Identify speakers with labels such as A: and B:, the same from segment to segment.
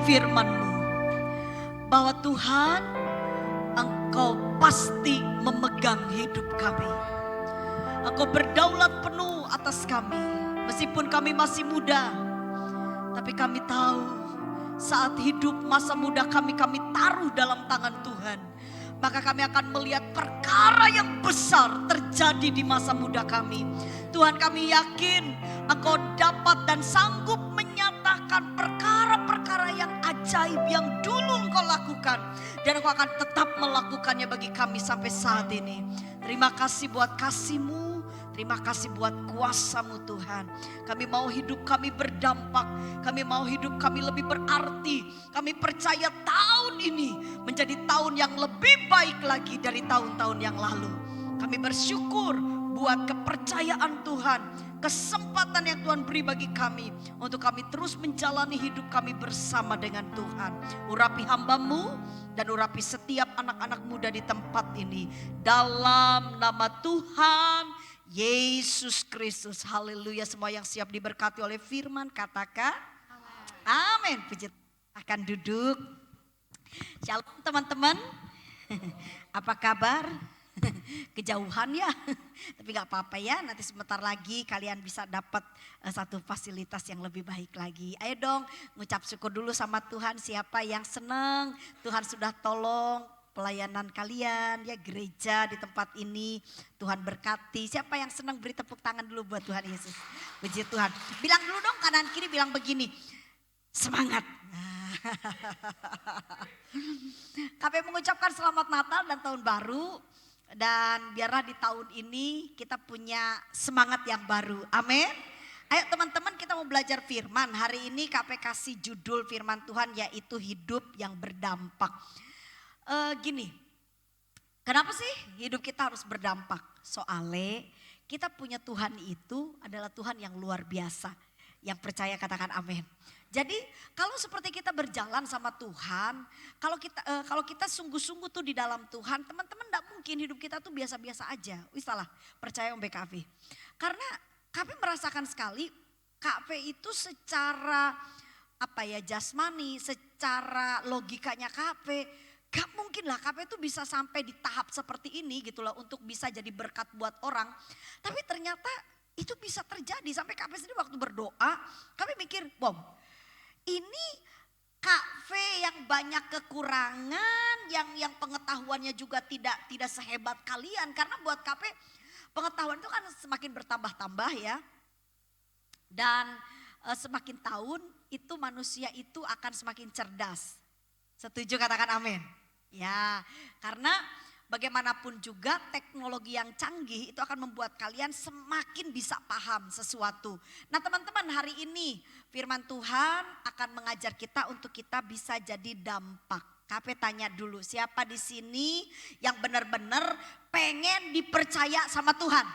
A: firman-Mu bahwa Tuhan, Engkau pasti memegang hidup kami. Engkau berdaulat penuh atas kami. Meskipun kami masih muda, tapi kami tahu saat hidup masa muda kami taruh dalam tangan Tuhan. Maka kami akan melihat perkara yang besar terjadi di masa muda kami. Tuhan, kami yakin Engkau dapat dan sanggup menyatakan perkara-perkara yang ajaib yang dulu Engkau lakukan. Dan Engkau akan tetap melakukannya bagi kami sampai saat ini. Terima kasih buat kasih-Mu. Terima kasih buat kuasa-Mu Tuhan. Kami mau hidup kami berdampak. Kami mau hidup kami lebih berarti. Kami percaya tahun ini menjadi tahun yang lebih baik lagi dari tahun-tahun yang lalu. Kami bersyukur buat kepercayaan Tuhan. Kesempatan yang Tuhan beri bagi kami. Untuk kami terus menjalani hidup kami bersama dengan Tuhan. Urapi hamba-Mu dan urapi setiap anak-anak muda di tempat ini. Dalam nama Tuhan Yesus Kristus. Haleluya. Semua yang siap diberkati oleh firman katakan amin. Puji Tuhan. Akan duduk. Shalom teman-teman. Apa kabar? Kejauhan ya. Tapi gak apa-apa ya. Nanti sebentar lagi kalian bisa dapat satu fasilitas yang lebih baik lagi. Ayo dong ngucap syukur dulu sama Tuhan. Siapa yang senang Tuhan sudah tolong pelayanan kalian ya, gereja di tempat ini. Tuhan berkati. Siapa yang senang beri tepuk tangan dulu buat Tuhan Yesus. Puji Tuhan. Bilang dulu dong kanan kiri, bilang begini. Semangat. Kami mengucapkan selamat Natal dan tahun baru. Dan biarlah di tahun ini kita punya semangat yang baru. Amin. Ayo teman-teman, kita mau belajar firman. Hari ini KP kasih judul firman Tuhan yaitu hidup yang berdampak. Gini, kenapa sih hidup kita harus berdampak? Soalnya kita punya Tuhan itu adalah Tuhan yang luar biasa. Yang percaya katakan amin. Jadi kalau seperti kita berjalan sama Tuhan, kalau kita sungguh-sungguh tuh di dalam Tuhan, teman-teman enggak mungkin hidup kita tuh biasa-biasa aja. Wis salah, percaya Om BKV. Karena kami merasakan sekali KP itu secara jasmani, secara logikanya KP, gak mungkin lah KP itu bisa sampai di tahap seperti ini gitu loh untuk bisa jadi berkat buat orang. Tapi ternyata itu bisa terjadi sampai KP sendiri waktu berdoa, kami mikir, bom, ini KV yang banyak kekurangan, yang pengetahuannya juga tidak sehebat kalian. Karena buat KP pengetahuan itu kan semakin bertambah-tambah ya. Dan semakin tahun itu manusia itu akan semakin cerdas. Setuju katakan amin. Ya, karena bagaimanapun juga teknologi yang canggih itu akan membuat kalian semakin bisa paham sesuatu. Nah teman-teman, hari ini firman Tuhan akan mengajar kita untuk kita bisa jadi dampak. KP tanya dulu, siapa di sini yang benar-benar pengen dipercaya sama Tuhan?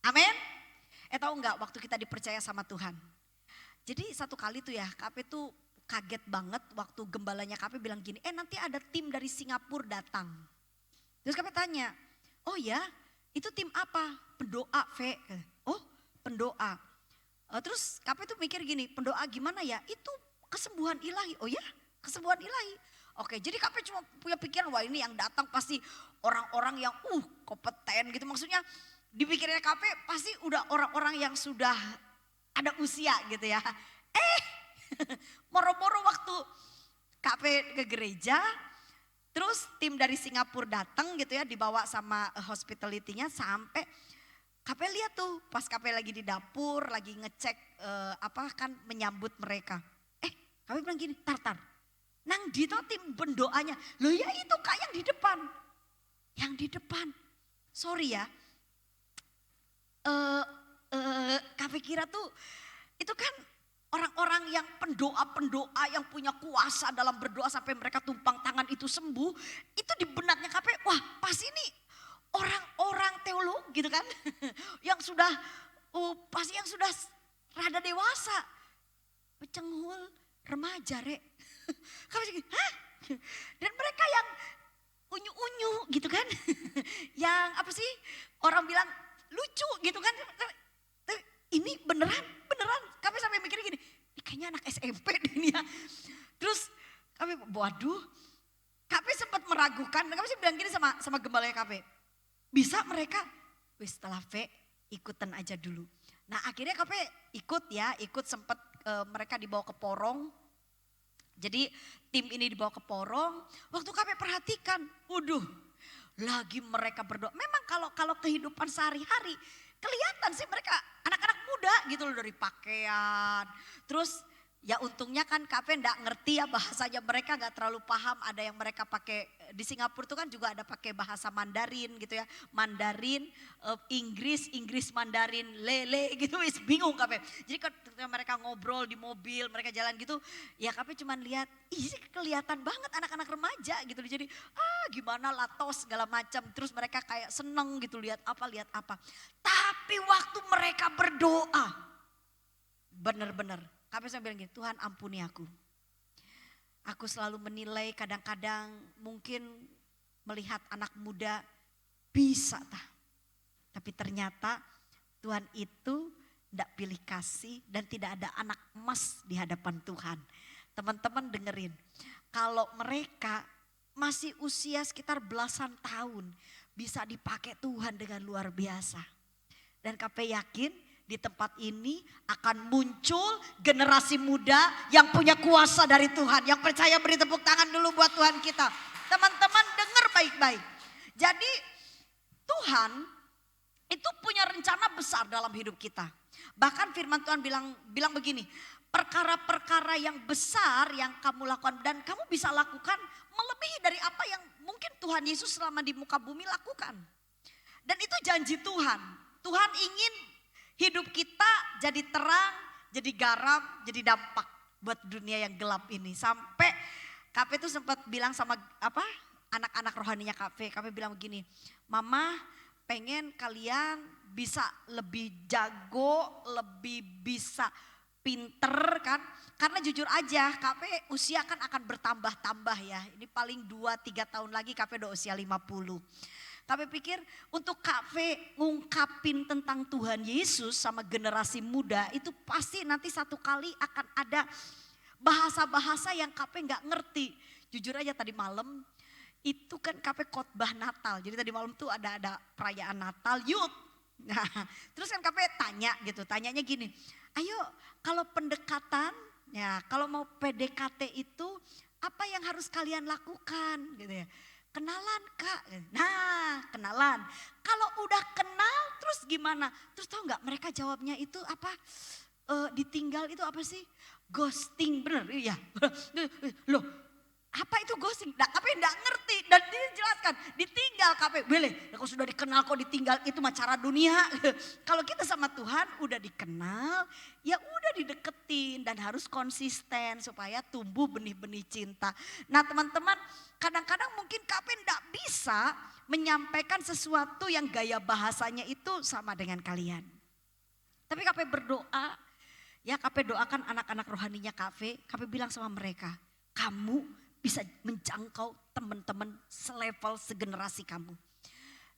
A: Amin. Tahu nggak waktu kita dipercaya sama Tuhan? Jadi satu kali tuh ya, KP tuh kaget banget waktu gembalanya KP bilang gini, nanti ada tim dari Singapura datang. Terus kami tanya, oh ya itu tim apa? Pendoa V. Oh pendoa. Terus KP tuh mikir gini, pendoa gimana ya? Itu kesembuhan ilahi. Oh ya kesembuhan ilahi. Oke, jadi KP cuma punya pikiran, wah ini yang datang pasti orang-orang yang kompeten gitu. Maksudnya dipikirnya KP pasti udah orang-orang yang sudah ada usia gitu ya. Moro-moro waktu KP ke gereja, terus tim dari Singapura datang gitu ya, dibawa sama hospitality-nya sampai KP lihat tuh pas KP lagi di dapur, lagi ngecek menyambut mereka. KP bilang gini, tar, nang dito tim pendoanya, loh ya itu kak yang di depan. Yang di depan, sorry ya, KP kira tuh itu kan orang-orang yang pendoa-pendoa yang punya kuasa dalam berdoa sampai mereka tumpang tangan itu sembuh. Itu di benaknya KP, wah pasti ini orang-orang teolog gitu kan. Yang sudah, pasti yang sudah rada dewasa. Pecenghul remaja rek. KP gini, hah? Dan mereka yang unyu-unyu gitu kan. Yang apa sih orang bilang lucu gitu kan. Ini beneran. Kami sampai mikirnya gini, ini kayaknya anak SMP deh ini ya. Terus kami, waduh, KP sempat meragukan. Kami sih bilang gini sama gembalanya KP. Bisa mereka, wis setelah V ikutan aja dulu. Nah akhirnya KP ikut sempat mereka dibawa ke Porong. Jadi tim ini dibawa ke Porong. Waktu KP perhatikan, waduh, lagi mereka berdoa. Memang kalau kehidupan sehari-hari kelihatan sih mereka anak-anak muda gitu loh, dari pakaian. Terus ya untungnya kan KP enggak ngerti ya bahasanya, mereka enggak terlalu paham. Ada yang mereka pakai, di Singapura itu kan juga ada pakai bahasa Mandarin gitu ya. Mandarin, Inggris Mandarin, lele gitu, bingung KP. Jadi ketika mereka ngobrol di mobil, mereka jalan gitu, ya KP cuman lihat, ih kelihatan banget anak-anak remaja gitu. Jadi gimana latos segala macam. Terus mereka kayak seneng gitu lihat apa. Tapi waktu mereka berdoa, bener-bener KP saya bilang gini, Tuhan ampuni aku. Aku selalu menilai kadang-kadang mungkin melihat anak muda bisa tah. Tapi ternyata Tuhan itu tidak pilih kasih dan tidak ada anak emas di hadapan Tuhan. Teman-teman dengerin, kalau mereka masih usia sekitar belasan tahun bisa dipakai Tuhan dengan luar biasa. Dan KP yakin di tempat ini akan muncul generasi muda yang punya kuasa dari Tuhan. Yang percaya beri tepuk tangan dulu buat Tuhan kita. Teman-teman dengar baik-baik. Jadi Tuhan itu punya rencana besar dalam hidup kita. Bahkan firman Tuhan bilang begini, perkara-perkara yang besar yang kamu lakukan dan kamu bisa lakukan melebihi dari apa yang mungkin Tuhan Yesus selama di muka bumi lakukan. Dan itu janji Tuhan. Tuhan ingin hidup kita jadi terang, jadi garam, jadi dampak buat dunia yang gelap ini. Sampai KP itu sempat bilang sama anak-anak rohaninya KP bilang begini, Mama pengen kalian bisa lebih jago, lebih bisa pinter kan. Karena jujur aja KP usia kan akan bertambah-tambah ya. Ini paling 2-3 tahun lagi KP udah usia 50. KP pikir untuk KP ngungkapin tentang Tuhan Yesus sama generasi muda itu pasti nanti satu kali akan ada bahasa-bahasa yang KP nggak ngerti. Jujur aja tadi malam itu kan KP khotbah Natal. Jadi tadi malam tuh ada perayaan Natal youth. Nah, terus kan KP tanyanya gini, ayo kalau pendekatan, ya kalau mau PDKT itu apa yang harus kalian lakukan gitu ya. Kenalan Kak, nah kenalan. Kalau udah kenal terus gimana? Terus tahu nggak mereka jawabnya itu apa? Ditinggal itu apa sih? Ghosting, bener ya. Loh apa itu ghosting? Nah, KP enggak ngerti dan dijelaskan ditinggal KP. Boleh, kalau sudah dikenal kok ditinggal itu mah cara dunia. Kalau kita sama Tuhan udah dikenal, ya udah dideketin dan harus konsisten supaya tumbuh benih-benih cinta. Nah teman-teman, kadang-kadang mungkin KP enggak bisa menyampaikan sesuatu yang gaya bahasanya itu sama dengan kalian. Tapi KP berdoa, ya KP doakan anak-anak rohaninya KP bilang sama mereka, kamu bisa menjangkau teman-teman selevel segenerasi kamu.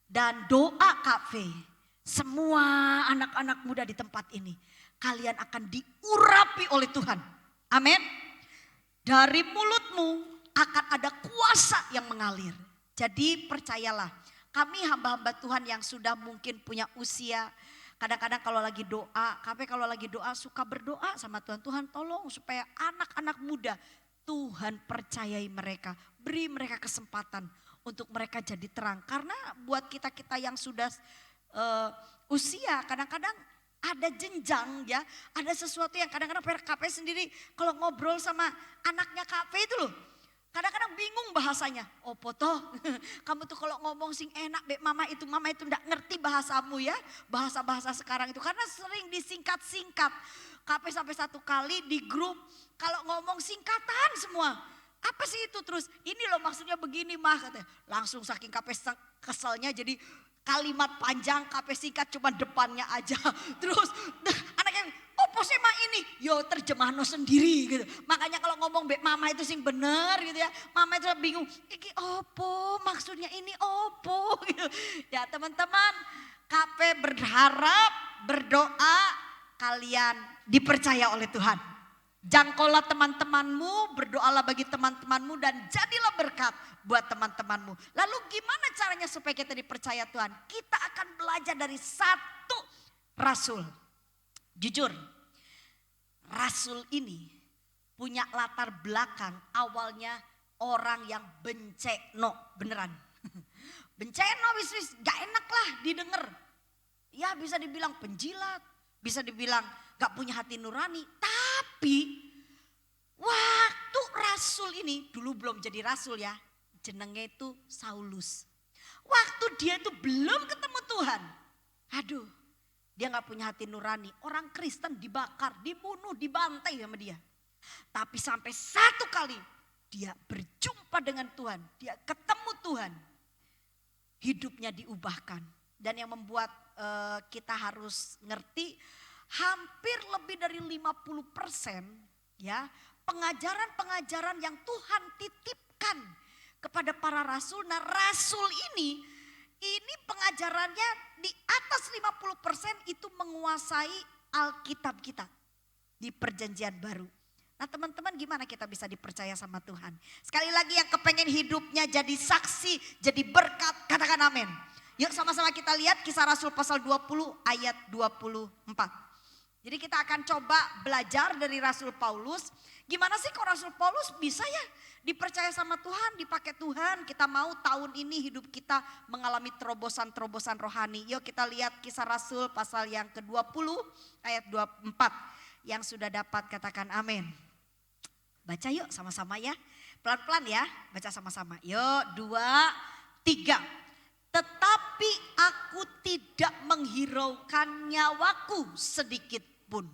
A: Dan doa KP, semua anak-anak muda di tempat ini, kalian akan diurapi oleh Tuhan. Amin. Dari mulutmu akan ada kuasa yang mengalir. Jadi percayalah, kami hamba-hamba Tuhan yang sudah mungkin punya usia, kadang-kadang kalau lagi doa, KP kalau lagi doa suka berdoa sama Tuhan. Tuhan tolong supaya anak-anak muda Tuhan percayai mereka, beri mereka kesempatan untuk mereka jadi terang. Karena buat kita-kita yang sudah usia kadang-kadang ada jenjang ya, ada sesuatu yang kadang-kadang KP sendiri kalau ngobrol sama anaknya KP itu loh. Kadang-kadang bingung bahasanya. Oh poto, kamu tuh kalau ngomong sing enak dek mama itu enggak ngerti bahasamu ya. Bahasa-bahasa sekarang itu karena sering disingkat-singkat. KP sampai satu kali di grup kalau ngomong singkatan semua. Apa sih itu terus? Ini loh maksudnya begini mah katanya. Langsung saking KP keselnya jadi kalimat panjang KP singkat cuma depannya aja. Terus anaknya opo sih mah ini? Yo terjemahno sendiri gitu. Makanya kalau ngomong Bek Mama itu sing bener gitu ya. Mama itu bingung. Iki opo maksudnya ini opo gitu. Ya teman-teman KP berharap berdoa kalian dipercaya oleh Tuhan. Jangkaulah teman-temanmu, berdoalah bagi teman-temanmu dan jadilah berkat buat teman-temanmu. Lalu gimana caranya supaya kita dipercaya Tuhan? Kita akan belajar dari satu rasul. Jujur, rasul ini punya latar belakang awalnya orang yang benceno, beneran. Benceno wis gak enak lah didengar. Ya bisa dibilang penjilat, bisa dibilang gak punya hati nurani. Tapi waktu rasul ini, dulu belum jadi rasul ya, jenengnya itu Saulus. Waktu dia itu belum ketemu Tuhan, aduh dia gak punya hati nurani. Orang Kristen dibakar, dibunuh, dibantai sama dia. Tapi sampai satu kali dia berjumpa dengan Tuhan, dia ketemu Tuhan, hidupnya diubahkan. Dan yang membuat kita harus ngerti, hampir lebih dari 50% ya pengajaran-pengajaran yang Tuhan titipkan kepada para rasul. Nah rasul ini pengajarannya di atas 50% itu menguasai Alkitab kita di perjanjian baru. Nah teman-teman gimana kita bisa dipercaya sama Tuhan? Sekali lagi yang kepengen hidupnya jadi saksi, jadi berkat, katakan amin. Yuk sama-sama kita lihat Kisah Rasul pasal 20 ayat 24. Jadi kita akan coba belajar dari Rasul Paulus. Gimana sih kok Rasul Paulus bisa ya dipercaya sama Tuhan, dipakai Tuhan. Kita mau tahun ini hidup kita mengalami terobosan-terobosan rohani. Yuk kita lihat Kisah Rasul pasal yang ke-20 ayat 24. Yang sudah dapat katakan amin. Baca yuk sama-sama ya. Pelan-pelan ya, baca sama-sama. Yuk 2, 3. Tetapi aku tidak menghiraukan nyawaku sedikit pun.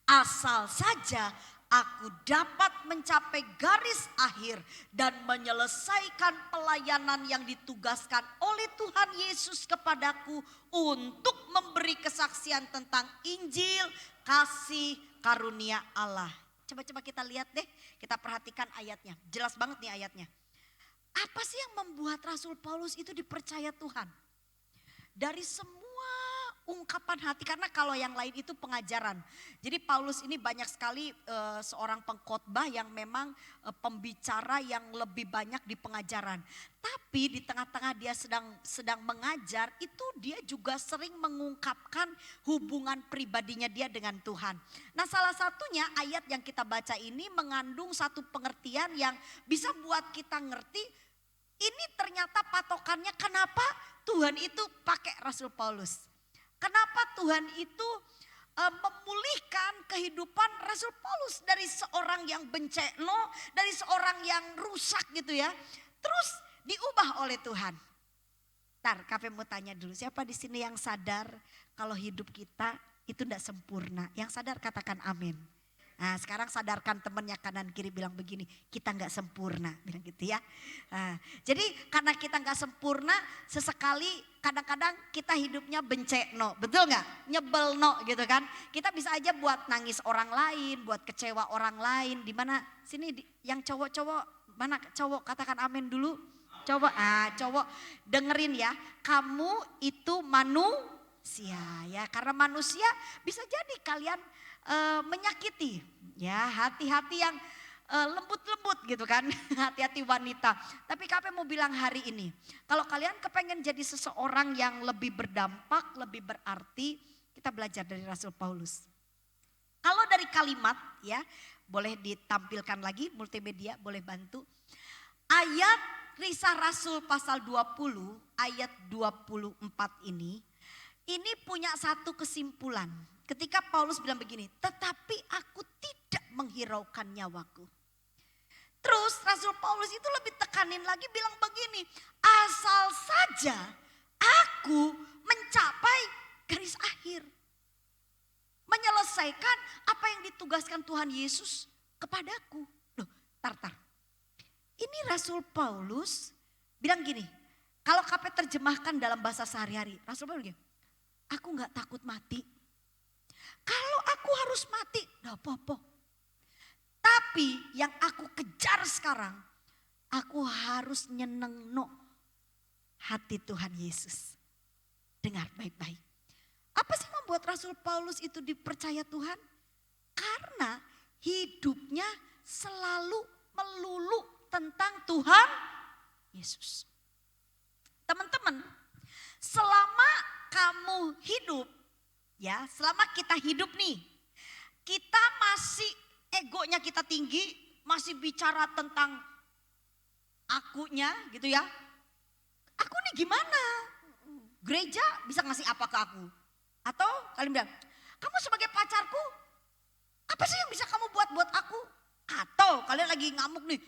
A: Asal saja aku dapat mencapai garis akhir dan menyelesaikan pelayanan yang ditugaskan oleh Tuhan Yesus kepadaku untuk memberi kesaksian tentang Injil kasih karunia Allah. Coba-coba kita lihat deh, kita perhatikan ayatnya. Jelas banget nih ayatnya. Apa sih yang membuat Rasul Paulus itu dipercaya Tuhan? Dari semua ungkapan hati, karena kalau yang lain itu pengajaran. Jadi Paulus ini banyak sekali seorang pengkhotbah yang memang pembicara yang lebih banyak di pengajaran. Tapi di tengah-tengah dia sedang mengajar, itu dia juga sering mengungkapkan hubungan pribadinya dia dengan Tuhan. Nah salah satunya ayat yang kita baca ini mengandung satu pengertian yang bisa buat kita ngerti. Ini ternyata patokannya kenapa Tuhan itu pakai Rasul Paulus. Kenapa Tuhan itu memulihkan kehidupan Rasul Paulus dari seorang yang benceno, dari seorang yang rusak gitu ya. Terus diubah oleh Tuhan. Ntar Kafe mau tanya dulu, siapa di sini yang sadar kalau hidup kita itu tidak sempurna? Yang sadar katakan amin. Nah sekarang sadarkan temennya kanan kiri bilang begini, kita gak sempurna, bilang gitu ya. Nah, jadi karena kita gak sempurna, sesekali kadang-kadang kita hidupnya benceno, betul gak? Nyebelno gitu kan. Kita bisa aja buat nangis orang lain, buat kecewa orang lain. Dimana sini yang cowok-cowok, mana cowok katakan amin dulu. Coba, cowok dengerin ya, kamu itu manusia ya. Karena manusia bisa jadi kalian menyakiti ya, hati-hati yang lembut-lembut gitu kan, hati-hati wanita. Tapi KP mau bilang hari ini, kalau kalian kepengen jadi seseorang yang lebih berdampak, lebih berarti, kita belajar dari Rasul Paulus. Kalau dari kalimat ya, boleh ditampilkan lagi multimedia, boleh bantu. Ayat Kisah Rasul pasal 20 ayat 24 ini punya satu kesimpulan. Ketika Paulus bilang begini, tetapi aku tidak menghiraukan nyawaku. Terus Rasul Paulus itu lebih tekanin lagi bilang begini, asal saja aku mencapai garis akhir. Menyelesaikan apa yang ditugaskan Tuhan Yesus kepadaku. Loh, tar. Ini Rasul Paulus bilang gini, kalau KP terjemahkan dalam bahasa sehari-hari, Rasul Paulus gini, aku gak takut mati. Kalau aku harus mati, gak apa-apa. Tapi yang aku kejar sekarang, aku harus nyenengno hati Tuhan Yesus. Dengar baik-baik. Apa sih membuat Rasul Paulus itu dipercaya Tuhan? Karena hidupnya selalu melulu tentang Tuhan Yesus. Teman-teman, selama kamu hidup, ya, selama kita hidup nih, kita masih egonya kita tinggi, masih bicara tentang akunya gitu ya. Aku nih gimana? Gereja bisa ngasih apa ke aku? Atau kalian bilang, kamu sebagai pacarku, apa sih yang bisa kamu buat buat aku? Atau kalian lagi ngamuk nih,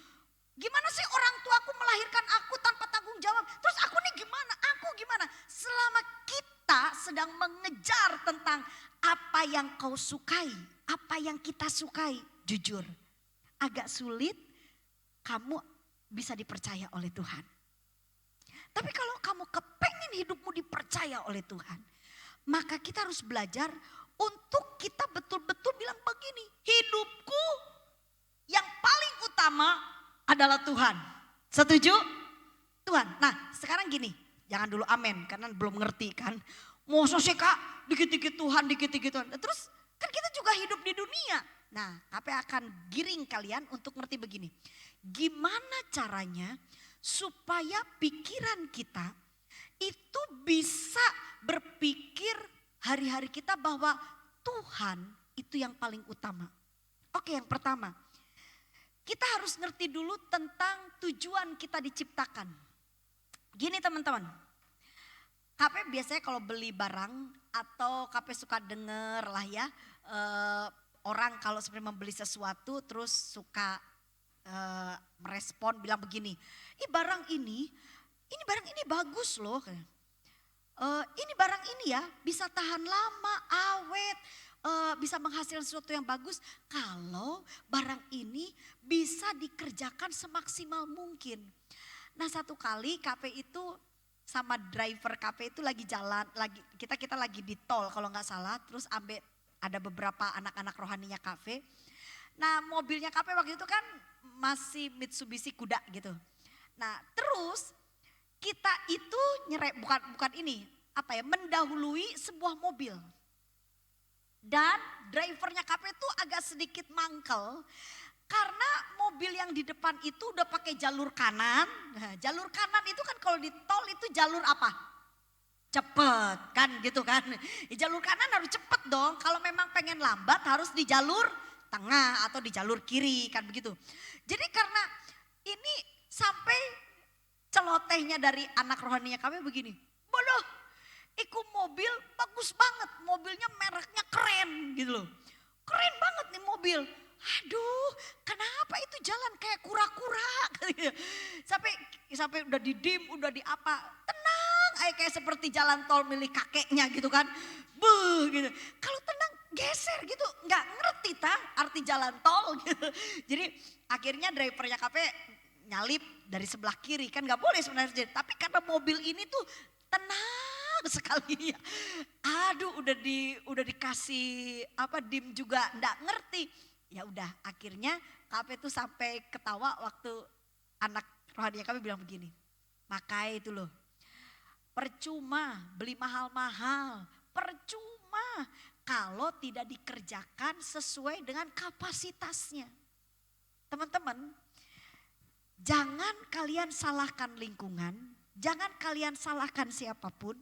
A: gimana sih orang tuaku melahirkan aku tanpa tanggung jawab? Terus aku nih gimana? Aku gimana? Selama kita sedang mengejar tentang apa yang kau sukai, apa yang kita sukai, jujur agak sulit kamu bisa dipercaya oleh Tuhan. Tapi kalau kamu kepengen hidupmu dipercaya oleh Tuhan, maka kita harus belajar untuk kita betul-betul bilang begini, hidupku yang paling utama adalah Tuhan. Setuju? Tuhan. Nah sekarang gini, jangan dulu amin karena belum ngerti kan. Masa sih Kak, dikit-dikit Tuhan, dikit-dikit Tuhan. Terus kan kita juga hidup di dunia. Nah KP akan giring kalian untuk ngerti begini. Gimana caranya supaya pikiran kita itu bisa berpikir hari-hari kita bahwa Tuhan itu yang paling utama. Oke, yang pertama, kita harus ngerti dulu tentang tujuan kita diciptakan. Gini teman-teman, KP biasanya kalau beli barang atau KP suka denger lah ya, orang kalau sebenarnya membeli sesuatu terus suka merespon bilang begini, barang ini bagus loh. Ini barang ini ya bisa tahan lama, awet, bisa menghasilkan sesuatu yang bagus kalau barang ini bisa dikerjakan semaksimal mungkin. Nah satu kali KP itu sama driver KP itu lagi jalan, kita lagi di tol kalau nggak salah, terus ada beberapa anak-anak rohaninya KP. Nah mobilnya KP waktu itu kan masih Mitsubishi Kuda gitu. Nah terus kita itu mendahului sebuah mobil. Dan drivernya KP itu agak sedikit mangkel karena mobil yang di depan itu udah pakai jalur kanan. Nah, jalur kanan itu kan kalau di tol itu jalur apa? Cepet kan gitu kan. Jalur kanan harus cepet dong, kalau memang pengen lambat harus di jalur tengah atau di jalur kiri kan begitu. Jadi karena ini sampai celotehnya dari anak rohaninya kami begini, bodoh, iku mobil bagus banget, mobilnya mereknya keren gitu loh. Keren banget nih mobil. Aduh, kenapa itu jalan kayak kura-kura? Sampai udah di dim, udah di apa, tenang kayak seperti jalan tol milik kakeknya gitu kan. Buh gitu. Kalau tenang geser gitu, nggak ngerti arti jalan tol gitu. Jadi akhirnya drivernya KP nyalip dari sebelah kiri, kan nggak boleh sebenarnya. Tapi karena mobil ini tuh tenang sekali ya. Aduh udah dikasih dim juga nggak ngerti. Ya udah akhirnya KP tuh sampai ketawa waktu anak rohaninya kami bilang begini. Makanya itu loh, percuma beli mahal-mahal, percuma kalau tidak dikerjakan sesuai dengan kapasitasnya. Teman-teman, jangan kalian salahkan lingkungan, jangan kalian salahkan siapapun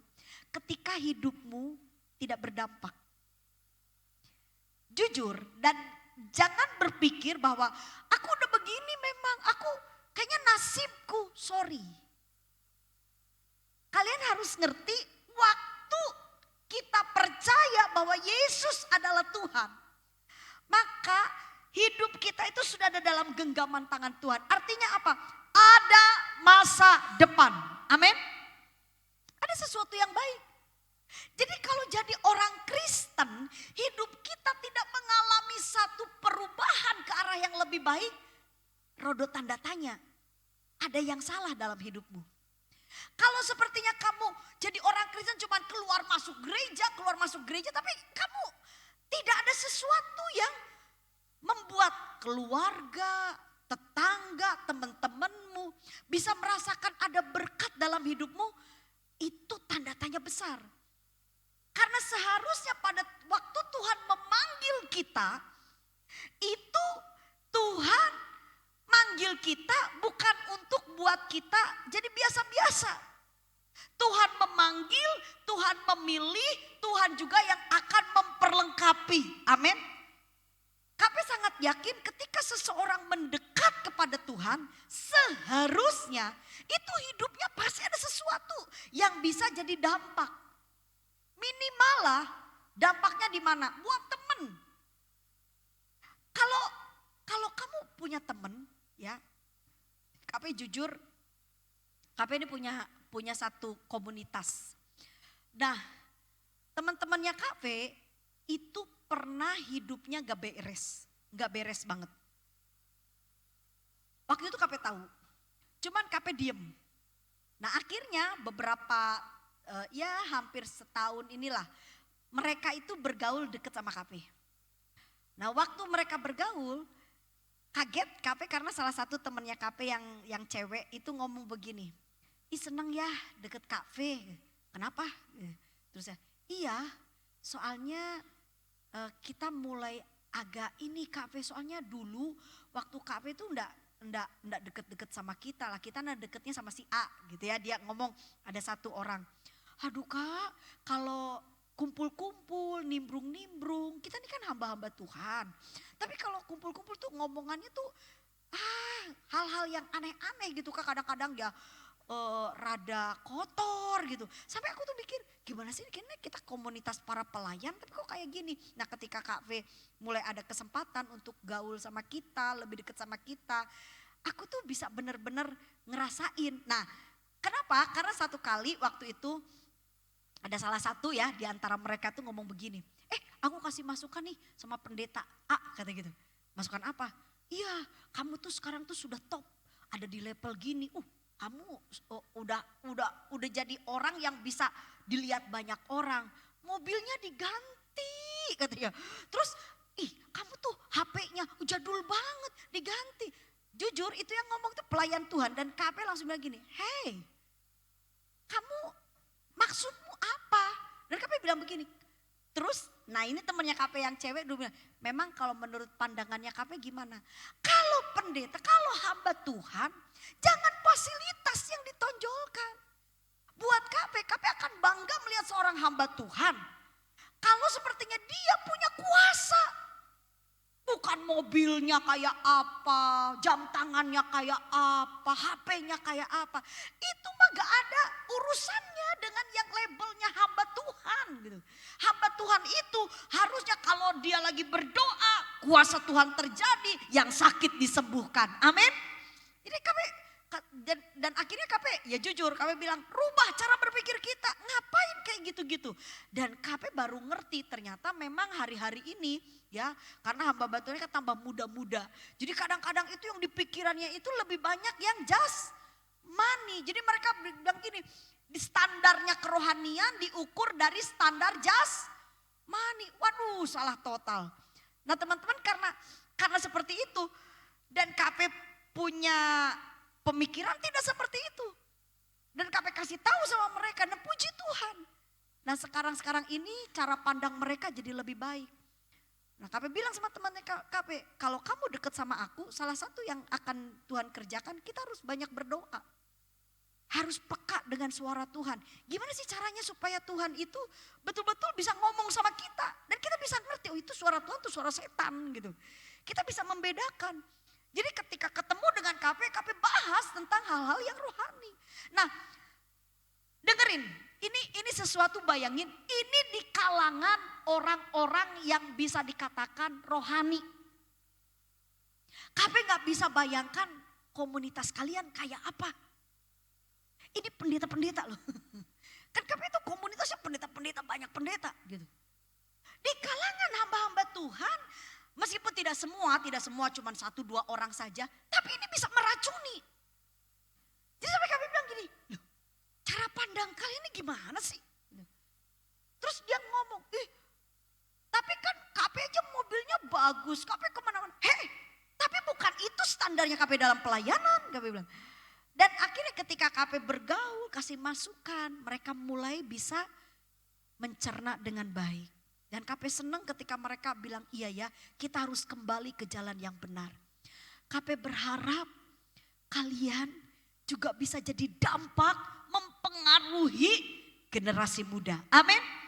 A: ketika hidupmu tidak berdampak. Jujur, dan jangan berpikir bahwa aku udah begini memang, aku kayaknya nasibku, sorry. Kalian harus ngerti waktu kita percaya bahwa Yesus adalah Tuhan, maka hidup kita itu sudah ada dalam genggaman tangan Tuhan. Artinya apa? Ada masa depan. Amin. Ada sesuatu yang baik. Jadi kalau jadi orang Kristen, hidup kita tidak mengalami satu perubahan ke arah yang lebih baik, rodo tanda tanya. Ada yang salah dalam hidupmu. Kalau sepertinya kamu jadi orang Kristen cuma keluar masuk gereja, tapi kamu tidak ada sesuatu yang membuat keluarga, tetangga, teman-temanmu bisa merasakan ada berkat dalam hidupmu, itu tanda tanya besar. Karena seharusnya pada waktu Tuhan memanggil kita, Itu Tuhan manggil kita bukan untuk buat kita jadi biasa-biasa. Tuhan memanggil, Tuhan memilih, Tuhan juga yang akan memperlengkapi. Amin. Kami sangat yakin ketika seseorang mendekat kepada Tuhan, seharusnya itu hidupnya pasti ada sesuatu yang bisa jadi dampak. Minimal lah dampaknya di mana? Buat temen. Kalau kamu punya temen, ya, KP jujur, KP ini punya satu komunitas. Nah, teman-temannya KP itu pernah hidupnya gak beres banget. Waktu itu KP tahu, cuman KP diem. Nah akhirnya beberapa ya hampir setahun inilah mereka itu bergaul deket sama KP. Nah waktu mereka bergaul, kaget KP karena salah satu temennya KP yang cewek itu ngomong begini, ih seneng ya deket KP, kenapa? Terus ya, iya soalnya kita mulai agak ini KP, soalnya dulu waktu KP itu enggak deket-deket sama kita lah, kita deketnya sama si A gitu ya. Dia ngomong ada satu orang, aduh Kak kalau kumpul-kumpul, nimbrung-nimbrung, kita ini kan hamba-hamba Tuhan. Tapi kalau kumpul-kumpul tuh ngomongannya tuh hal-hal yang aneh-aneh gitu Kak, kadang-kadang ya rada kotor gitu. Sampai aku tuh mikir gimana sih kayaknya kita komunitas para pelayan tapi kok kayak gini. Nah ketika Kak V mulai ada kesempatan untuk gaul sama kita, lebih dekat sama kita, aku tuh bisa bener-bener ngerasain. Nah kenapa? Karena satu kali waktu itu ada salah satu ya di antara mereka tuh ngomong begini, aku kasih masukan nih sama pendeta A kata gitu. Masukan apa? Iya kamu tuh sekarang tuh sudah top, ada di level gini, kamu udah jadi orang yang bisa dilihat banyak orang. Mobilnya diganti katanya. Terus kamu tuh HP-nya jadul banget diganti. Jujur itu yang ngomong tuh pelayan Tuhan. Dan KP langsung bilang gini, hey kamu maksudmu apa? Dan KP bilang begini. Terus nah ini temennya KP yang cewek dulu bilang, memang kalau menurut pandangannya KP gimana? Kalau pendeta, kalau hamba Tuhan, jangan fasilitas yang ditonjolkan. Buat KP akan bangga melihat seorang hamba Tuhan. Kalau sepertinya dia punya kuasa. Bukan mobilnya kayak apa, jam tangannya kayak apa, HP-nya kayak apa. Itu mah gak ada urusannya dengan yang labelnya hamba Tuhan gitu. Hamba Tuhan itu harusnya kalau dia lagi berdoa, kuasa Tuhan terjadi, yang sakit disembuhkan. Amin. Jadi kami dan akhirnya KP ya jujur KP bilang rubah cara berpikir kita, ngapain kayak gitu-gitu. Dan KP baru ngerti ternyata memang hari-hari ini ya karena hamba Tuhan kan tambah muda-muda. Jadi kadang-kadang itu yang di pikirannya itu lebih banyak yang just money. Jadi mereka bilang gini, di standarnya kerohanian diukur dari standar just money. Waduh salah total. Nah teman-teman karena seperti itu dan KP punya pemikiran tidak seperti itu. Dan KP kasih tahu sama mereka dan puji Tuhan. Nah sekarang ini cara pandang mereka jadi lebih baik. Nah KP bilang sama temannya KP, kalau kamu dekat sama aku, salah satu yang akan Tuhan kerjakan, kita harus banyak berdoa. Harus peka dengan suara Tuhan. Gimana sih caranya supaya Tuhan itu betul-betul bisa ngomong sama kita. Dan kita bisa ngerti, oh itu suara Tuhan, itu suara setan gitu. Kita bisa membedakan. Jadi ketika ketemu dengan KP bahas tentang hal-hal yang rohani. Nah dengerin, ini sesuatu bayangin, ini di kalangan orang-orang yang bisa dikatakan rohani. KP gak bisa bayangkan komunitas kalian kayak apa. Ini pendeta-pendeta loh. Kan KP itu komunitasnya pendeta-pendeta, banyak pendeta gitu. Di kalangan hamba-hamba Tuhan, meskipun tidak semua cuma 1-2 orang saja, tapi ini bisa meracuni. Jadi sampai kami bilang gini, loh cara pandang kalian ini gimana sih? Terus dia ngomong, tapi kan KP aja mobilnya bagus, KP kemana-mana. Tapi bukan itu standarnya KP dalam pelayanan, KP bilang. Dan akhirnya ketika KP bergaul, kasih masukan, mereka mulai bisa mencerna dengan baik. Dan KP senang ketika mereka bilang iya ya, kita harus kembali ke jalan yang benar. KP berharap kalian juga bisa jadi dampak mempengaruhi generasi muda. Amin.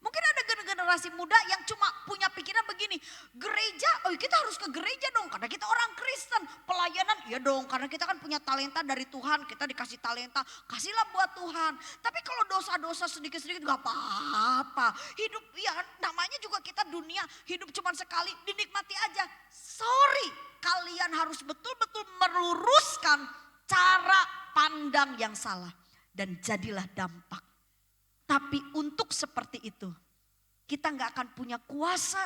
A: Mungkin ada generasi muda yang cuma punya pikiran begini. Gereja, oh kita harus ke gereja dong karena kita orang Kristen. Pelayanan, iya dong karena kita kan punya talenta dari Tuhan. Kita dikasih talenta, kasihlah buat Tuhan. Tapi kalau dosa-dosa sedikit-sedikit gak apa-apa. Hidup, ya namanya juga kita dunia, hidup cuma sekali, dinikmati aja. Sorry, kalian harus betul-betul meluruskan cara pandang yang salah. Dan jadilah dampak. Tapi untuk seperti itu, kita gak akan punya kuasa,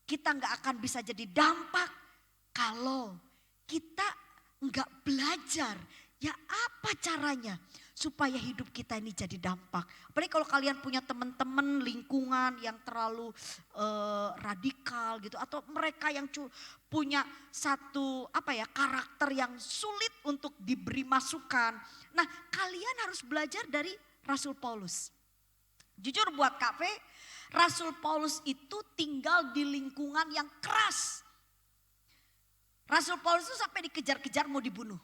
A: kita gak akan bisa jadi dampak kalau kita gak belajar. Ya apa caranya supaya hidup kita ini jadi dampak. Apalagi kalau kalian punya teman-teman lingkungan yang terlalu radikal gitu. Atau mereka yang punya satu karakter yang sulit untuk diberi masukan. Nah kalian harus belajar dari Rasul Paulus. Jujur buat KP, Rasul Paulus itu tinggal di lingkungan yang keras. Rasul Paulus itu sampai dikejar-kejar mau dibunuh.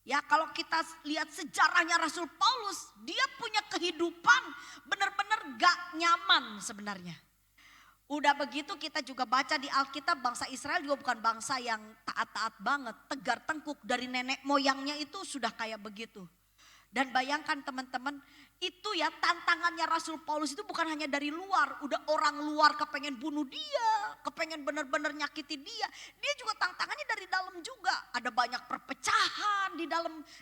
A: Ya kalau kita lihat sejarahnya Rasul Paulus, dia punya kehidupan benar-benar gak nyaman sebenarnya. Udah begitu kita juga baca di Alkitab, bangsa Israel juga bukan bangsa yang taat-taat banget. Tegar tengkuk dari nenek moyangnya itu sudah kayak begitu. Dan bayangkan teman-teman, itu ya tantangannya Rasul Paulus itu bukan hanya dari luar. Udah orang luar kepengen bunuh dia, kepengen benar-benar nyakiti dia. Dia juga tantangannya dari dalam juga. Ada banyak perpecahan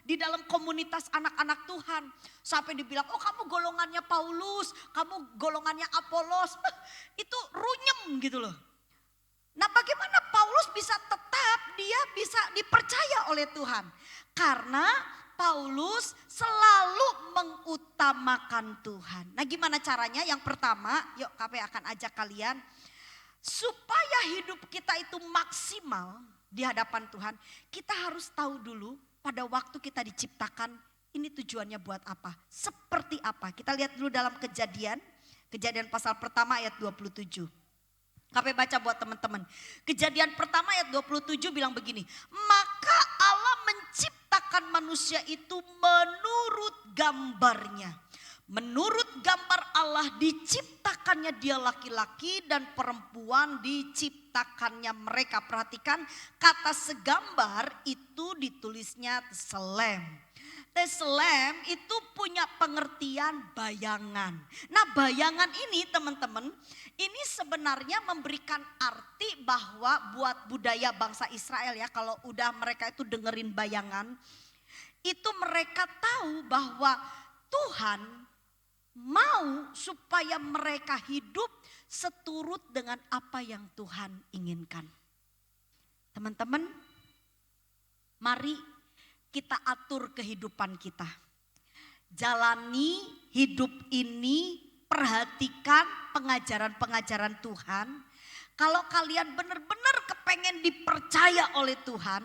A: di dalam komunitas anak-anak Tuhan. Sampai dibilang, oh kamu golongannya Paulus, kamu golongannya Apolos. Itu runyem gitu loh. Nah bagaimana Paulus bisa tetap dia bisa dipercaya oleh Tuhan? Karena Paulus selalu mengutamakan Tuhan. Nah gimana caranya? Yang pertama, yuk KP akan ajak kalian. Supaya hidup kita itu maksimal di hadapan Tuhan. Kita harus tahu dulu pada waktu kita diciptakan ini tujuannya buat apa. Seperti apa. Kita lihat dulu dalam Kejadian pasal pertama ayat 27. KP baca buat teman-teman. Kejadian pertama ayat 27 bilang begini. Maka Allah menciptakan manusia itu menurut gambarnya. Menurut gambar Allah diciptakannya dia laki-laki dan perempuan diciptakannya mereka. Perhatikan kata segambar itu ditulisnya selem. Teslem itu punya pengertian bayangan. Nah bayangan ini teman-teman, ini sebenarnya memberikan arti bahwa buat budaya bangsa Israel ya, kalau udah mereka itu dengerin bayangan, itu mereka tahu bahwa Tuhan mau supaya mereka hidup seturut dengan apa yang Tuhan inginkan. Teman-teman, mari kita atur kehidupan kita. Jalani hidup ini, perhatikan pengajaran-pengajaran Tuhan. Kalau kalian benar-benar kepengen dipercaya oleh Tuhan,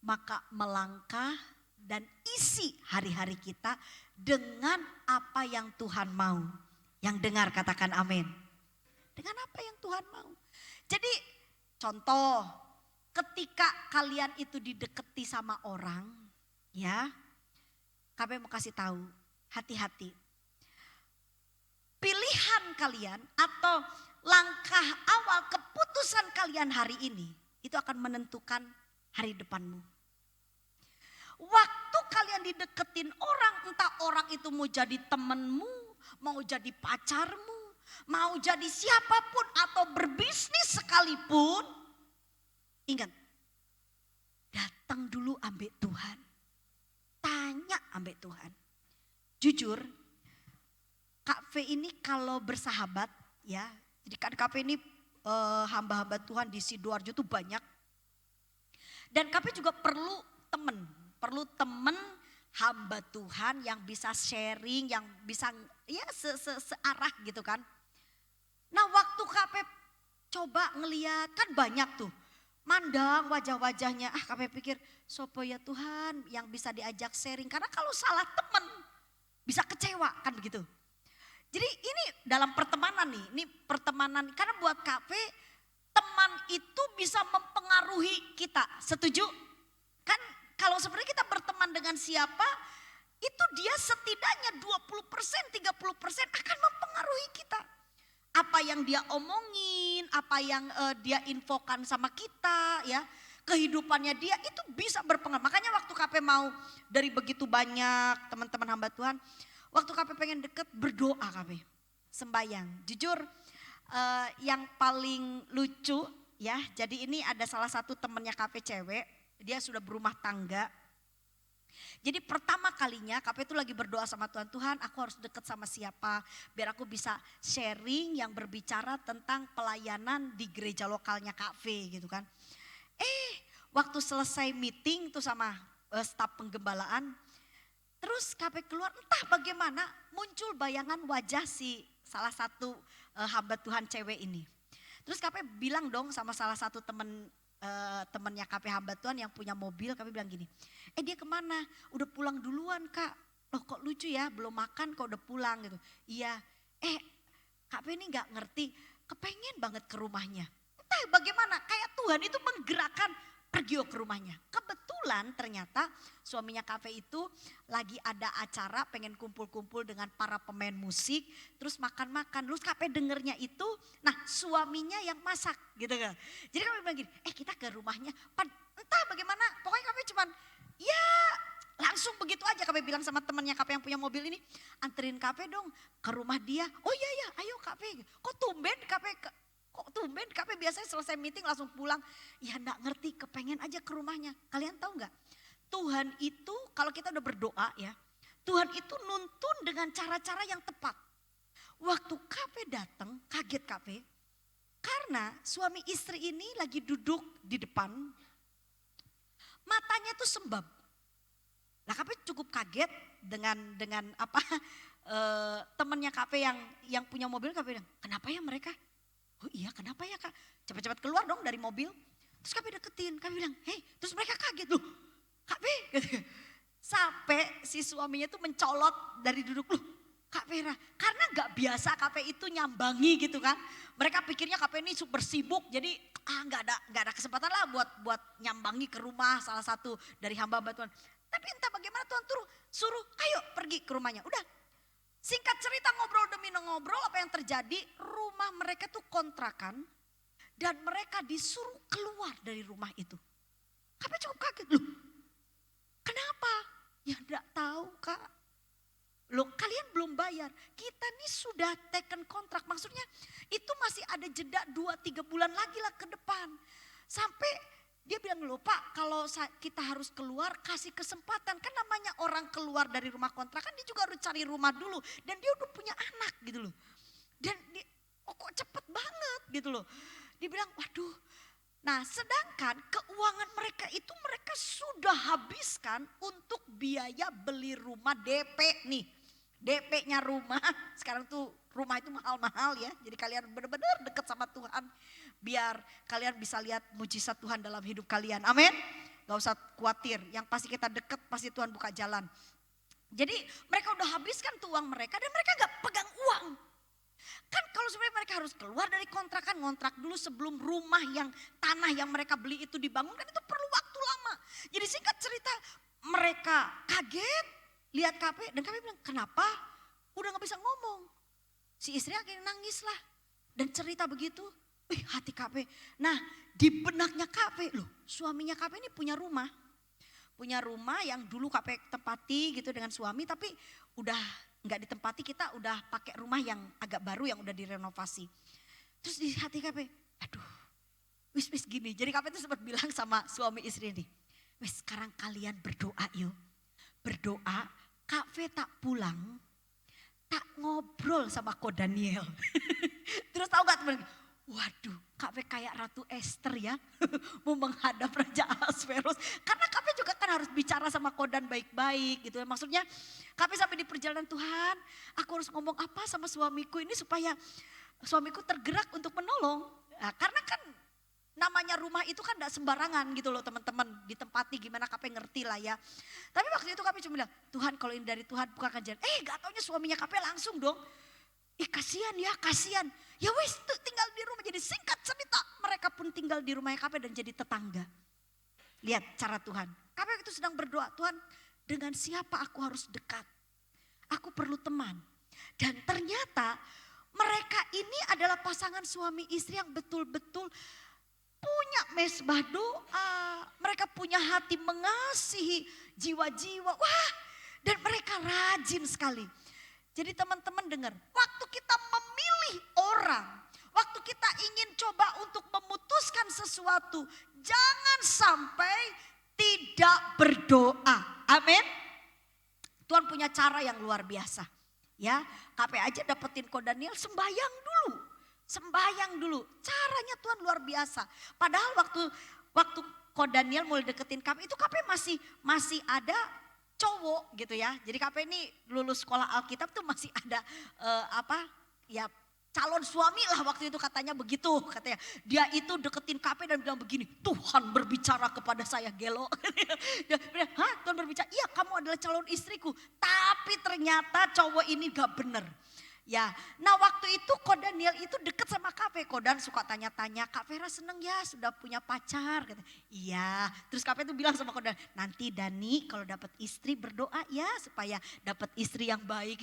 A: maka melangkah dan isi hari-hari kita dengan apa yang Tuhan mau. Yang dengar katakan amin. Dengan apa yang Tuhan mau. Jadi contoh, ketika kalian itu dideketi sama orang, ya, kami mau kasih tahu, hati-hati. Pilihan kalian atau langkah awal keputusan kalian hari ini, itu akan menentukan hari depanmu. Waktu kalian dideketin orang, entah orang itu mau jadi temenmu, mau jadi pacarmu, mau jadi siapapun atau berbisnis sekalipun, ingat, datang dulu ambek Tuhan. Tanya ambek Tuhan. Jujur, Kak V ini kalau bersahabat ya, jadi kan Kak V ini hamba-hamba Tuhan di Sidoarjo itu banyak. Dan Kak V juga perlu temen hamba Tuhan yang bisa sharing, yang bisa ya searah gitu kan. Nah waktu Kak V coba ngeliat, kan banyak tuh. Mandang wajah-wajahnya, kami pikir sopo ya Tuhan yang bisa diajak sharing. Karena kalau salah teman bisa kecewa kan begitu. Jadi ini dalam pertemanan nih, ini pertemanan karena buat KP teman itu bisa mempengaruhi kita, setuju? Kan kalau sebenarnya kita berteman dengan siapa, itu dia setidaknya 20%, 30% akan mempengaruhi kita. Apa yang dia omongin, apa yang dia infokan sama kita ya. Kehidupannya dia itu bisa berpengaruh. Makanya waktu KP mau dari begitu banyak teman-teman hamba Tuhan. Waktu KP pengen deket berdoa KP. Sembayang. Jujur yang paling lucu ya. Jadi ini ada salah satu temannya KP cewek. Dia sudah berumah tangga. Jadi pertama kalinya KP itu lagi berdoa sama Tuhan. Tuhan aku harus deket sama siapa. Biar aku bisa sharing yang berbicara tentang pelayanan di gereja lokalnya KP gitu kan. Waktu selesai meeting tuh sama staf penggembalaan. Terus KP keluar entah bagaimana muncul bayangan wajah si salah satu hamba Tuhan cewek ini. Terus KP bilang dong sama salah satu temennya KP hamba Tuhan yang punya mobil. KP bilang gini, dia kemana? Udah pulang duluan kak. Loh kok lucu ya belum makan kok udah pulang gitu. Iya KP ini gak ngerti kepengen banget ke rumahnya. Entah bagaimana kayak Tuhan itu menggerakkan pergi ke rumahnya. Kebetulan ternyata suaminya KP itu lagi ada acara pengen kumpul-kumpul dengan para pemain musik. Terus makan-makan. Terus KP dengernya itu nah suaminya yang masak gitu kan. Jadi KP bilang gini kita ke rumahnya. Entah bagaimana pokoknya KP cuman ya langsung begitu aja KP bilang sama temannya KP yang punya mobil ini. Anterin KP dong ke rumah dia. Oh iya ya ayo KP. Kok tumben KP biasanya selesai meeting langsung pulang. Ya enggak ngerti kepengen aja ke rumahnya. Kalian tahu enggak? Tuhan itu kalau kita udah berdoa ya. Tuhan itu nuntun dengan cara-cara yang tepat. Waktu KP datang kaget KP. Karena suami istri ini lagi duduk di depan. Matanya tuh sembab. Lah KP cukup kaget dengan temannya KP yang punya mobil. KP bilang kenapa ya mereka? Oh iya kenapa ya kak? Cepat-cepat keluar dong dari mobil. Terus KP deketin, KP bilang, terus mereka kaget loh. KP, sampai si suaminya tuh mencolot dari duduk loh. Kak Vera, karena gak biasa KP itu nyambangi gitu kan. Mereka pikirnya KP ini super sibuk, jadi gak ada kesempatan lah buat nyambangi ke rumah salah satu dari hamba-hamba Tuhan. Tapi entah bagaimana Tuhan suruh, ayo pergi ke rumahnya. Udah. Singkat cerita ngobrol demi ngobrol apa yang terjadi, rumah mereka tuh kontrakan dan mereka disuruh keluar dari rumah itu. KP cukup kaget loh. Kenapa? Ya enggak tahu kak. Loh kalian belum bayar, kita nih sudah taken kontrak. Maksudnya itu masih ada jeda 2-3 bulan lagi lah ke depan. Sampai dia bilang loh pak kalau kita harus keluar kasih kesempatan. Kan namanya orang keluar dari rumah kontrakan dia juga harus cari rumah dulu. Dan dia udah punya anak gitu loh. Dan dia, kok cepet banget gitu loh. Dia bilang waduh. Nah sedangkan keuangan mereka itu mereka sudah habiskan untuk biaya beli rumah DP nih. DP-nya rumah, sekarang tuh rumah itu mahal-mahal ya. Jadi kalian benar-benar dekat sama Tuhan. Biar kalian bisa lihat mujizat Tuhan dalam hidup kalian. Amin. Gak usah khawatir, yang pasti kita dekat pasti Tuhan buka jalan. Jadi mereka udah habiskan tuh uang mereka dan mereka gak pegang uang. Kan kalau sebenarnya mereka harus keluar dari kontrakan, ngontrak dulu sebelum rumah tanah yang mereka beli itu dibangun. Kan itu perlu waktu lama. Jadi singkat cerita mereka kaget. Lihat KP dan KP bilang kenapa? Udah gak bisa ngomong. Si istri akhirnya nangis lah. Dan cerita begitu. Hati KP. Nah di benaknya KP loh. Suaminya KP ini punya rumah. Punya rumah yang dulu KP tempati gitu dengan suami. Tapi udah gak ditempati, kita udah pakai rumah yang agak baru yang udah direnovasi. Terus di hati KP. Aduh wis gini. Jadi KP itu sempat bilang sama suami istri ini. Wis sekarang kalian berdoa yuk. Berdoa, Kak V tak pulang, tak ngobrol sama Ko Daniel. Terus tahu gak teman? Waduh, Kak V kayak Ratu Esther ya, mau menghadap Raja Ahasverus. Karena Kak V juga kan harus bicara sama Kodan baik-baik gitu. Maksudnya Kak V sampai di perjalanan Tuhan, aku harus ngomong apa sama suamiku ini supaya suamiku tergerak untuk menolong. Nah, karena kan namanya rumah itu kan gak sembarangan gitu loh teman-teman. Ditempati gimana KP ngerti lah ya. Tapi waktu itu KP cuma bilang, Tuhan kalau ini dari Tuhan bukakan jalan. Gak taunya suaminya KP langsung dong. kasihan ya, kasihan. Ya wis tinggal di rumah. Jadi singkat cerita mereka pun tinggal di rumahnya KP dan jadi tetangga. Lihat cara Tuhan. KP itu sedang berdoa, Tuhan dengan siapa aku harus dekat? Aku perlu teman. Dan ternyata mereka ini adalah pasangan suami istri yang betul-betul punya mesbah doa. Mereka punya hati mengasihi jiwa-jiwa. Wah, dan mereka rajin sekali. Jadi teman-teman dengar, waktu kita memilih orang, waktu kita ingin coba untuk memutuskan sesuatu, jangan sampai tidak berdoa. Amin. Tuhan punya cara yang luar biasa. Ya, KP aja dapetin Ko Daniel sembahyang dulu. Sembahyang dulu. Caranya Tuhan luar biasa. Padahal waktu Ko Daniel mulai deketin KP itu KP masih ada cowok gitu ya. Jadi KP ini lulus sekolah Alkitab tuh masih ada calon suami lah waktu itu katanya begitu. Katanya dia itu deketin KP dan bilang begini, Tuhan berbicara kepada saya gelo. Dia bilang, hah Tuhan berbicara? Iya kamu adalah calon istriku. Tapi ternyata cowok ini gak bener. Ya, nah waktu itu Ko Daniel itu deket sama KP. Ko Dan suka tanya-tanya, Kak Vera seneng ya sudah punya pacar. Kata, iya, terus KP itu bilang sama Ko Dan, nanti Dani kalau dapat istri berdoa ya supaya dapat istri yang baik.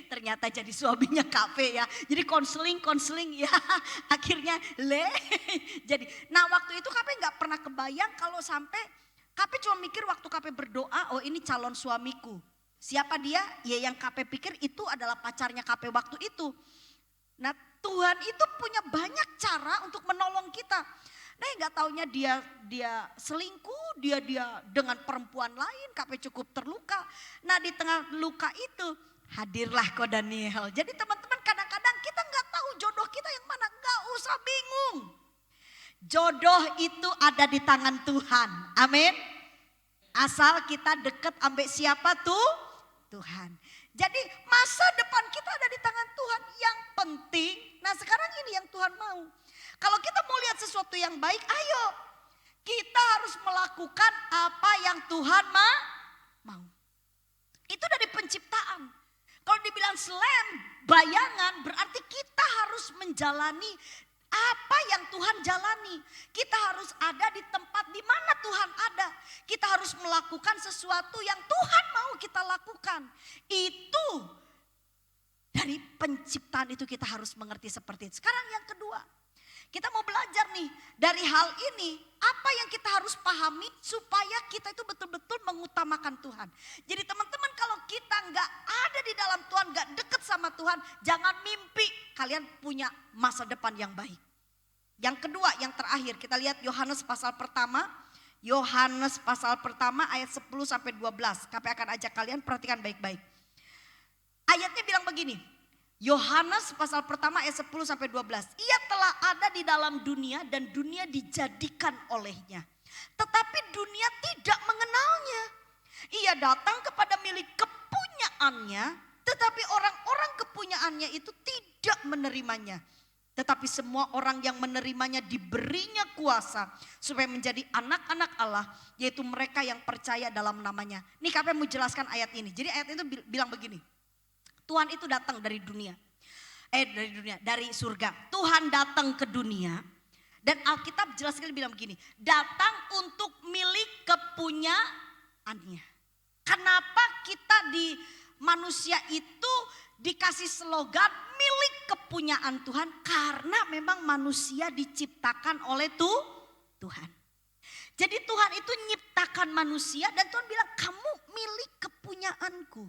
A: Ternyata jadi suaminya KP ya. Jadi konseling ya akhirnya jadi, nah waktu itu KP gak pernah kebayang kalau sampai KP cuma mikir waktu KP berdoa, oh ini calon suamiku. Siapa dia? Ya yang KP pikir itu adalah pacarnya KP waktu itu. Nah Tuhan itu punya banyak cara untuk menolong kita. Nah gak taunya dia selingkuh, dia dengan perempuan lain, KP cukup terluka. Nah di tengah luka itu hadirlah Ko Daniel. Jadi teman-teman kadang-kadang kita gak tahu jodoh kita yang mana, gak usah bingung. Jodoh itu ada di tangan Tuhan, amin. Asal kita deket ambek siapa tuh? Tuhan. Jadi masa depan kita ada di tangan Tuhan. Yang penting, nah sekarang ini yang Tuhan mau. Kalau kita mau lihat sesuatu yang baik, ayo. Kita harus melakukan apa yang Tuhan mau. Itu dari penciptaan. Kalau dibilang slam, bayangan berarti kita harus menjalani apa yang Tuhan jalani. Kita harus ada di tempat di mana Tuhan ada. Kita harus melakukan sesuatu yang Tuhan mau kita lakukan. Itu dari penciptaan itu kita harus mengerti seperti itu. Sekarang yang kedua, kita mau belajar nih dari hal ini. Apa yang kita harus pahami supaya kita itu betul-betul mengutamakan Tuhan. Jadi teman-teman kalau kita gak ada di dalam Tuhan, gak deket sama Tuhan, jangan mimpi kalian punya masa depan yang baik. Yang kedua, yang terakhir, kita lihat Yohanes pasal pertama. Yohanes pasal pertama ayat 10 sampai 12. KP akan ajak kalian perhatikan baik-baik. Ayatnya bilang begini. Yohanes pasal pertama ayat 10 sampai 12. Ia telah ada di dalam dunia dan dunia dijadikan olehnya. Tetapi dunia tidak mengenalnya. Ia datang kepada milik kepunyaannya, tetapi orang-orang kepunyaannya itu tidak menerimanya. Tetapi semua orang yang menerimanya diberinya kuasa supaya menjadi anak-anak Allah, yaitu mereka yang percaya dalam namanya. Nih KP mau jelaskan ayat ini. Jadi ayat itu bilang begini. Tuhan itu datang dari surga. Tuhan datang ke dunia. Dan Alkitab jelas sekali bilang begini. Datang untuk milik kepunyaannya. Kenapa kita di manusia itu dikasih slogan milik kepunyaan Tuhan? Karena memang manusia diciptakan oleh Tuhan. Jadi Tuhan itu nyiptakan manusia dan Tuhan bilang kamu milik kepunyaanku.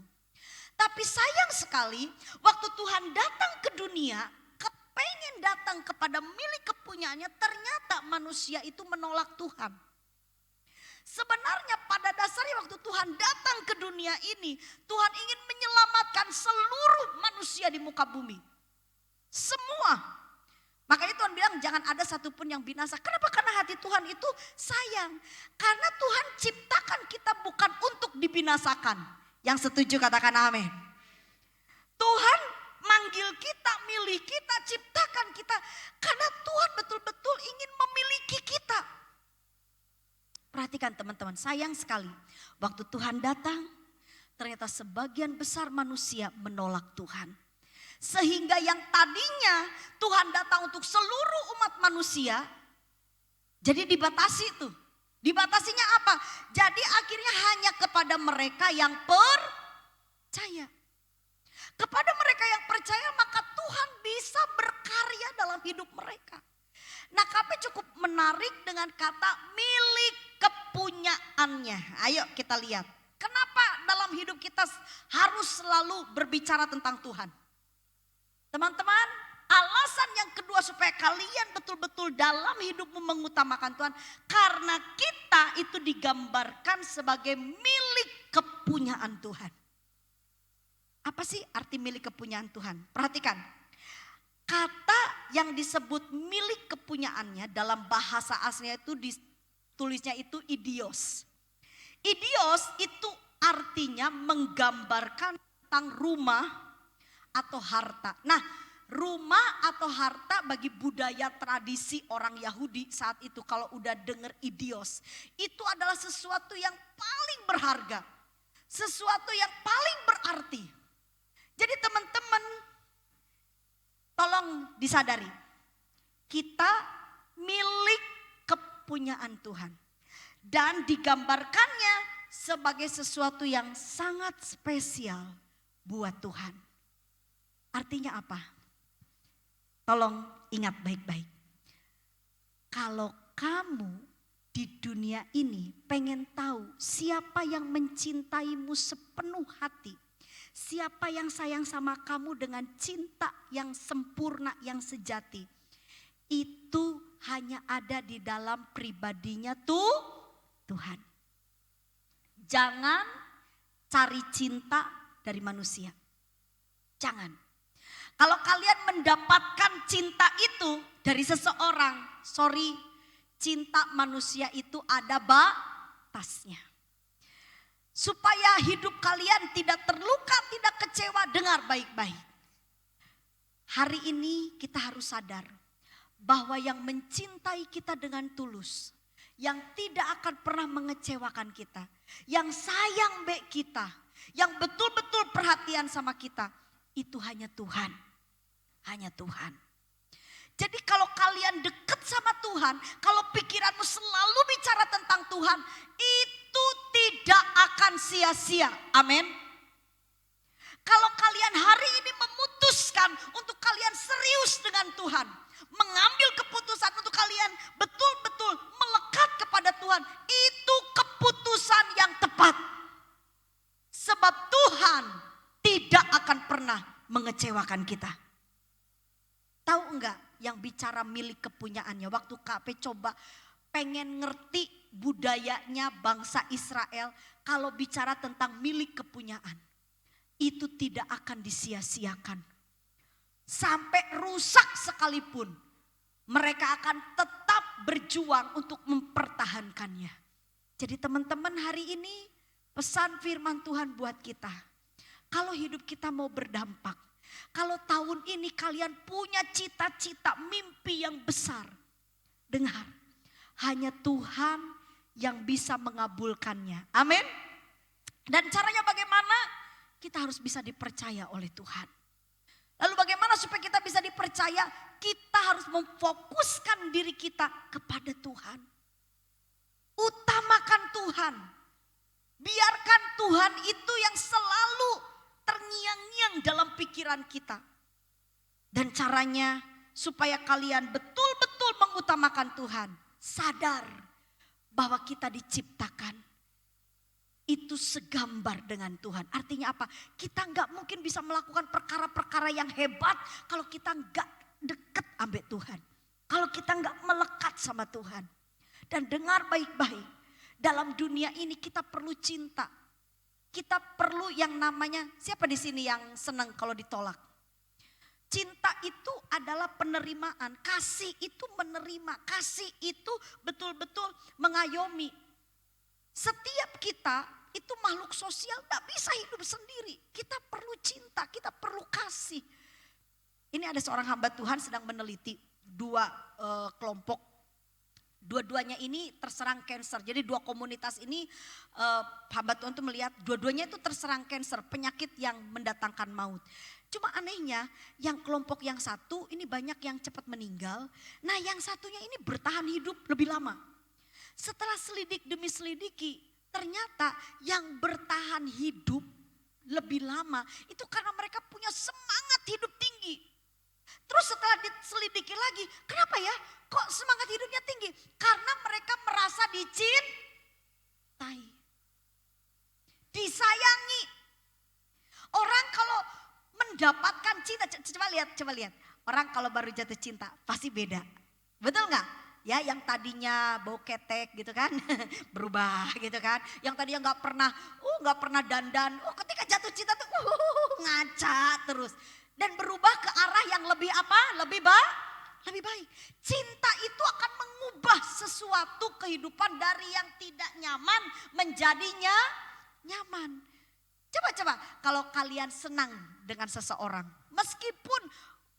A: Tapi sayang sekali waktu Tuhan datang ke dunia, kepengen datang kepada milik kepunyaannya, ternyata manusia itu menolak Tuhan. Sebenarnya pada dasarnya waktu Tuhan datang ke dunia ini, Tuhan ingin menyelamatkan seluruh manusia di muka bumi. Semua. Makanya Tuhan bilang jangan ada satupun yang binasa. Kenapa? Karena hati Tuhan itu sayang. Karena Tuhan ciptakan kita bukan untuk dibinasakan. Yang setuju katakan amin. Tuhan manggil kita, milih kita, ciptakan kita. Karena Tuhan betul-betul ingin memiliki kita. Perhatikan teman-teman, sayang sekali. Waktu Tuhan datang, ternyata sebagian besar manusia menolak Tuhan. Sehingga yang tadinya Tuhan datang untuk seluruh umat manusia, jadi dibatasi tuh. Dibatasinya apa? Jadi akhirnya hanya kepada mereka yang percaya. Kepada mereka yang percaya maka Tuhan bisa berkarya dalam hidup mereka. Nah, KP cukup menarik dengan kata milik kepunyaannya. Ayo kita lihat. Kenapa dalam hidup kita harus selalu berbicara tentang Tuhan? Teman-teman, alasan yang kedua supaya kalian betul-betul dalam hidupmu mengutamakan Tuhan. Karena kita itu digambarkan sebagai milik kepunyaan Tuhan. Apa sih arti milik kepunyaan Tuhan? Perhatikan. Kata yang disebut milik kepunyaannya dalam bahasa aslinya itu ditulisnya itu idios. Idios itu artinya menggambarkan tentang rumah atau harta. Nah, rumah atau harta bagi budaya tradisi orang Yahudi saat itu kalau udah dengar idios. Itu adalah sesuatu yang paling berharga. Sesuatu yang paling berarti. Jadi teman-teman tolong disadari. Kita milik kepunyaan Tuhan. Dan digambarkannya sebagai sesuatu yang sangat spesial buat Tuhan. Artinya apa? Tolong ingat baik-baik. Kalau kamu di dunia ini pengen tahu siapa yang mencintaimu sepenuh hati. Siapa yang sayang sama kamu dengan cinta yang sempurna, yang sejati. Itu hanya ada di dalam pribadinya Tuhan. Jangan cari cinta dari manusia. Jangan. Kalau kalian mendapatkan cinta itu dari seseorang, cinta manusia itu ada batasnya. Supaya hidup kalian tidak terluka, tidak kecewa, dengar baik-baik. Hari ini kita harus sadar bahwa yang mencintai kita dengan tulus, yang tidak akan pernah mengecewakan kita, yang sayang kita, yang betul-betul perhatian sama kita, itu hanya Tuhan. Hanya Tuhan. Jadi kalau kalian dekat sama Tuhan, kalau pikiranmu selalu bicara tentang Tuhan, itu tidak akan sia-sia. Amin. Kalau kalian hari ini memutuskan untuk kalian serius dengan Tuhan, mengambil keputusan untuk kalian betul-betul melekat kepada Tuhan, itu keputusan yang tepat. Sebab Tuhan tidak akan pernah mengecewakan kita. Tahu enggak yang bicara milik kepunyaannya? Waktu KP coba pengen ngerti budayanya bangsa Israel. Kalau bicara tentang milik kepunyaan. Itu tidak akan disia-siakan. Sampai rusak sekalipun. Mereka akan tetap berjuang untuk mempertahankannya. Jadi teman-teman hari ini pesan firman Tuhan buat kita. Kalau hidup kita mau berdampak. Kalau tahun ini kalian punya cita-cita, mimpi yang besar. Dengar, hanya Tuhan yang bisa mengabulkannya. Amin. Dan caranya bagaimana? Kita harus bisa dipercaya oleh Tuhan. Lalu bagaimana supaya kita bisa dipercaya? Kita harus memfokuskan diri kita kepada Tuhan. Utamakan Tuhan. Biarkan Tuhan itu yang selalu terngiang-ngiang dalam pikiran kita. Dan caranya supaya kalian betul-betul mengutamakan Tuhan. Sadar bahwa kita diciptakan. Itu segambar dengan Tuhan. Artinya apa? Kita nggak mungkin bisa melakukan perkara-perkara yang hebat kalau kita nggak deket ambek Tuhan. Kalau kita nggak melekat sama Tuhan. Dan dengar baik-baik. Dalam dunia ini kita perlu cinta. Kita perlu yang namanya, siapa di sini yang senang kalau ditolak? Cinta itu adalah penerimaan, kasih itu menerima, kasih itu betul-betul mengayomi. Setiap kita itu makhluk sosial, gak bisa hidup sendiri. Kita perlu cinta, kita perlu kasih. Ini ada seorang hamba Tuhan sedang meneliti dua kelompok Dua-duanya ini terserang kanker. Jadi dua komunitas ini hamba Tuhan tuh melihat dua-duanya itu terserang kanker, penyakit yang mendatangkan maut. Cuma anehnya yang kelompok yang satu ini banyak yang cepat meninggal. Nah yang satunya ini bertahan hidup lebih lama. Setelah selidik demi selidiki, ternyata yang bertahan hidup lebih lama itu karena mereka punya semangat hidup tinggi. Terus setelah diselidiki lagi, kenapa ya kok semangat hidupnya tinggi? Karena mereka merasa dicintai, disayangi. Orang kalau mendapatkan cinta, coba lihat. Orang kalau baru jatuh cinta pasti beda. Betul nggak? Ya yang tadinya bau ketek gitu kan, berubah gitu kan. Yang tadinya nggak pernah dandan, ketika jatuh cinta tuh ngaca terus. Dan berubah ke arah yang lebih apa? Lebih baik. Cinta itu akan mengubah sesuatu kehidupan dari yang tidak nyaman menjadinya nyaman. Coba kalau kalian senang dengan seseorang. Meskipun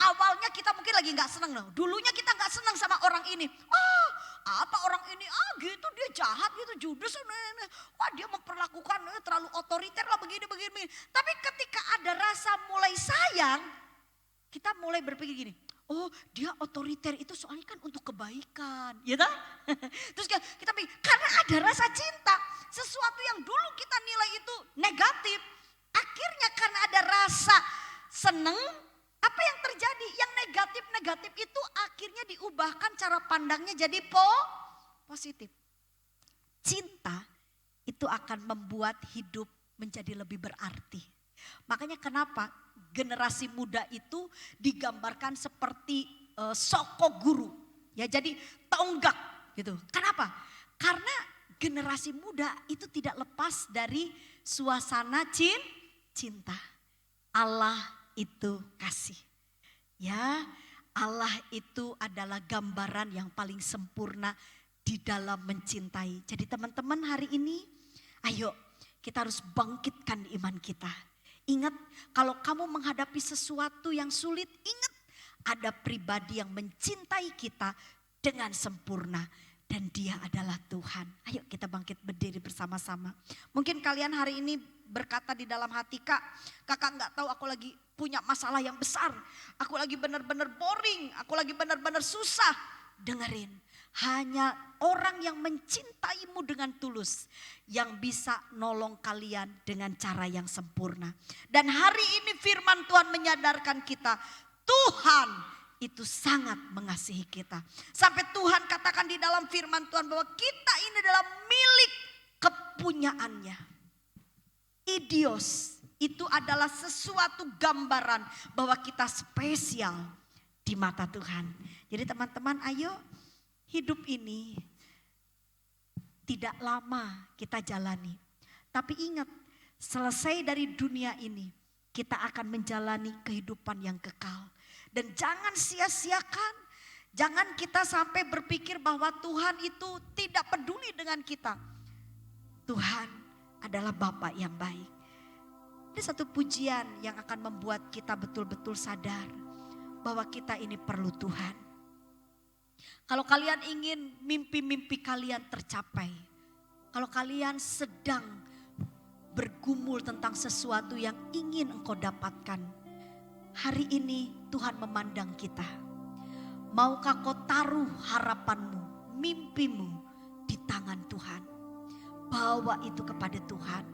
A: awalnya kita mungkin lagi gak senang loh. Dulunya kita gak senang sama orang ini. Apa orang ini? Gitu dia jahat gitu, judes. Wah dia memperlakukan terlalu otoriter lah begini. Tapi ketika ada rasa mulai sayang, kita mulai berpikir gini. Oh dia otoriter itu soalnya kan untuk kebaikan. Ya kan? Terus kita pikir karena ada rasa cinta. Sesuatu yang dulu kita nilai itu negatif. Akhirnya karena ada rasa seneng. Apa yang terjadi? Yang negatif itu akhirnya diubahkan cara pandangnya jadi positif. Cinta itu akan membuat hidup menjadi lebih berarti. Makanya kenapa generasi muda itu digambarkan seperti soko guru. Ya jadi tonggak gitu. Kenapa? Karena generasi muda itu tidak lepas dari suasana cinta. Allah itu kasih. Ya, Allah itu adalah gambaran yang paling sempurna di dalam mencintai. Jadi teman-teman hari ini, ayo kita harus bangkitkan iman kita. Ingat kalau kamu menghadapi sesuatu yang sulit, ingat ada pribadi yang mencintai kita dengan sempurna. Dan dia adalah Tuhan. Ayo kita bangkit berdiri bersama-sama. Mungkin kalian hari ini berkata di dalam hati, kakak gak tahu aku lagi punya masalah yang besar. Aku lagi benar-benar boring, aku lagi benar-benar susah. Dengerin, hanya orang yang mencintaimu dengan tulus yang bisa nolong kalian dengan cara yang sempurna. Dan hari ini firman Tuhan menyadarkan kita, Tuhan itu sangat mengasihi kita. Sampai Tuhan katakan di dalam firman Tuhan bahwa kita ini adalah milik kepunyaannya. Idios itu adalah sesuatu gambaran bahwa kita spesial di mata Tuhan. Jadi teman-teman ayo hidup ini tidak lama kita jalani. Tapi ingat selesai dari dunia ini kita akan menjalani kehidupan yang kekal. Dan jangan sia-siakan, jangan kita sampai berpikir bahwa Tuhan itu tidak peduli dengan kita. Tuhan adalah Bapa yang baik. Ada satu pujian yang akan membuat kita betul-betul sadar bahwa kita ini perlu Tuhan. Kalau kalian ingin mimpi-mimpi kalian tercapai, kalau kalian sedang bergumul tentang sesuatu yang ingin engkau dapatkan, hari ini Tuhan memandang kita. Maukah kau taruh harapanmu, mimpimu di tangan Tuhan? Bawa itu kepada Tuhan.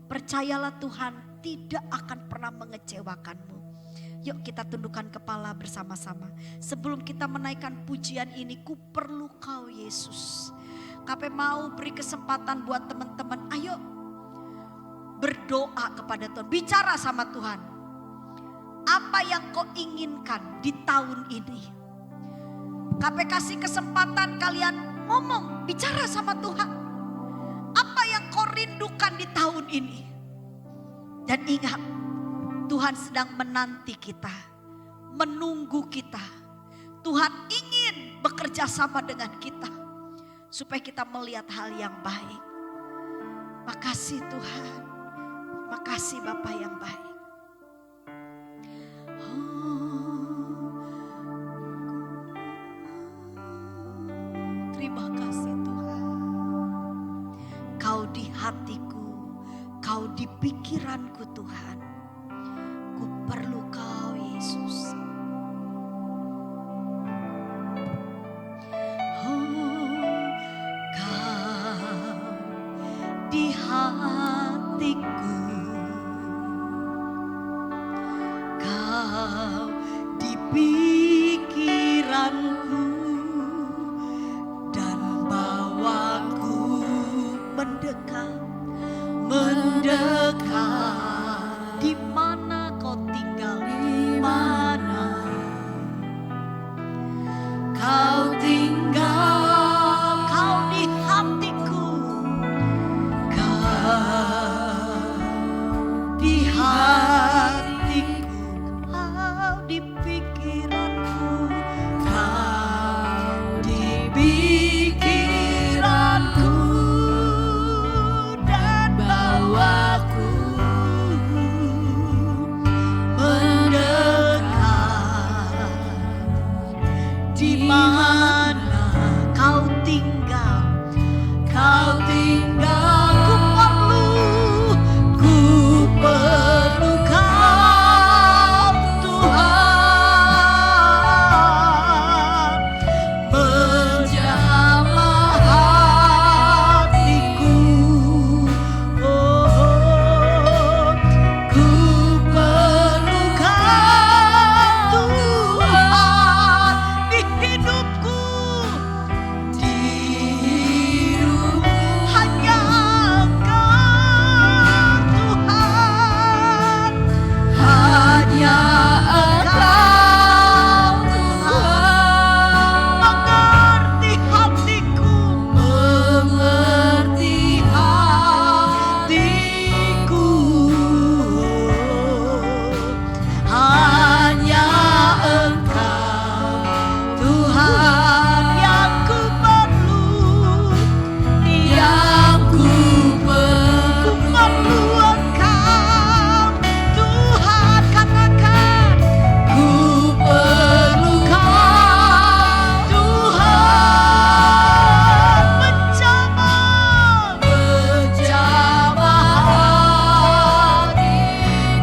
A: Percayalah Tuhan tidak akan pernah mengecewakanmu. Yuk kita tundukkan kepala bersama-sama. Sebelum kita menaikkan pujian ini, ku perlu kau Yesus. Kami mau beri kesempatan buat teman-teman. Ayo berdoa kepada Tuhan. Bicara sama Tuhan. Apa yang kau inginkan di tahun ini? Kami kasih kesempatan kalian ngomong, bicara sama Tuhan. Apa yang kau rindukan di tahun ini? Dan ingat, Tuhan sedang menanti kita, menunggu kita. Tuhan ingin bekerja sama dengan kita, supaya kita melihat hal yang baik. Makasih Tuhan, makasih Bapa yang baik. Terima kasih. hatiku, Kau di pikiranku Tuhan. Ku perlu Kau Yesus. Di hatiku, Kau di pikiranku, dan bawaku mendekat, di mana Kau tinggal, di mana Kau tinggal, Kau di hatiku, di hatiku, Kau di pikiranku, Kau di pikiranku, dan bawaku mendekat. Di mana Kau tinggal, Kau tinggal. Ku perlu Kau Tuhan, menjamah hatiku. Oh, ku perlu Kau Tuhan di hidupku, di hidup hanya Engkau Tuhan, hanya Engkau Tuhan. Mengerti hatiku, mengerti hatiku, hanya Engkau Tuhan yang ku perlu, yang ku perlu Engkau Tuhan. Katakan, ku perlu Kau Tuhan, menjamah hati.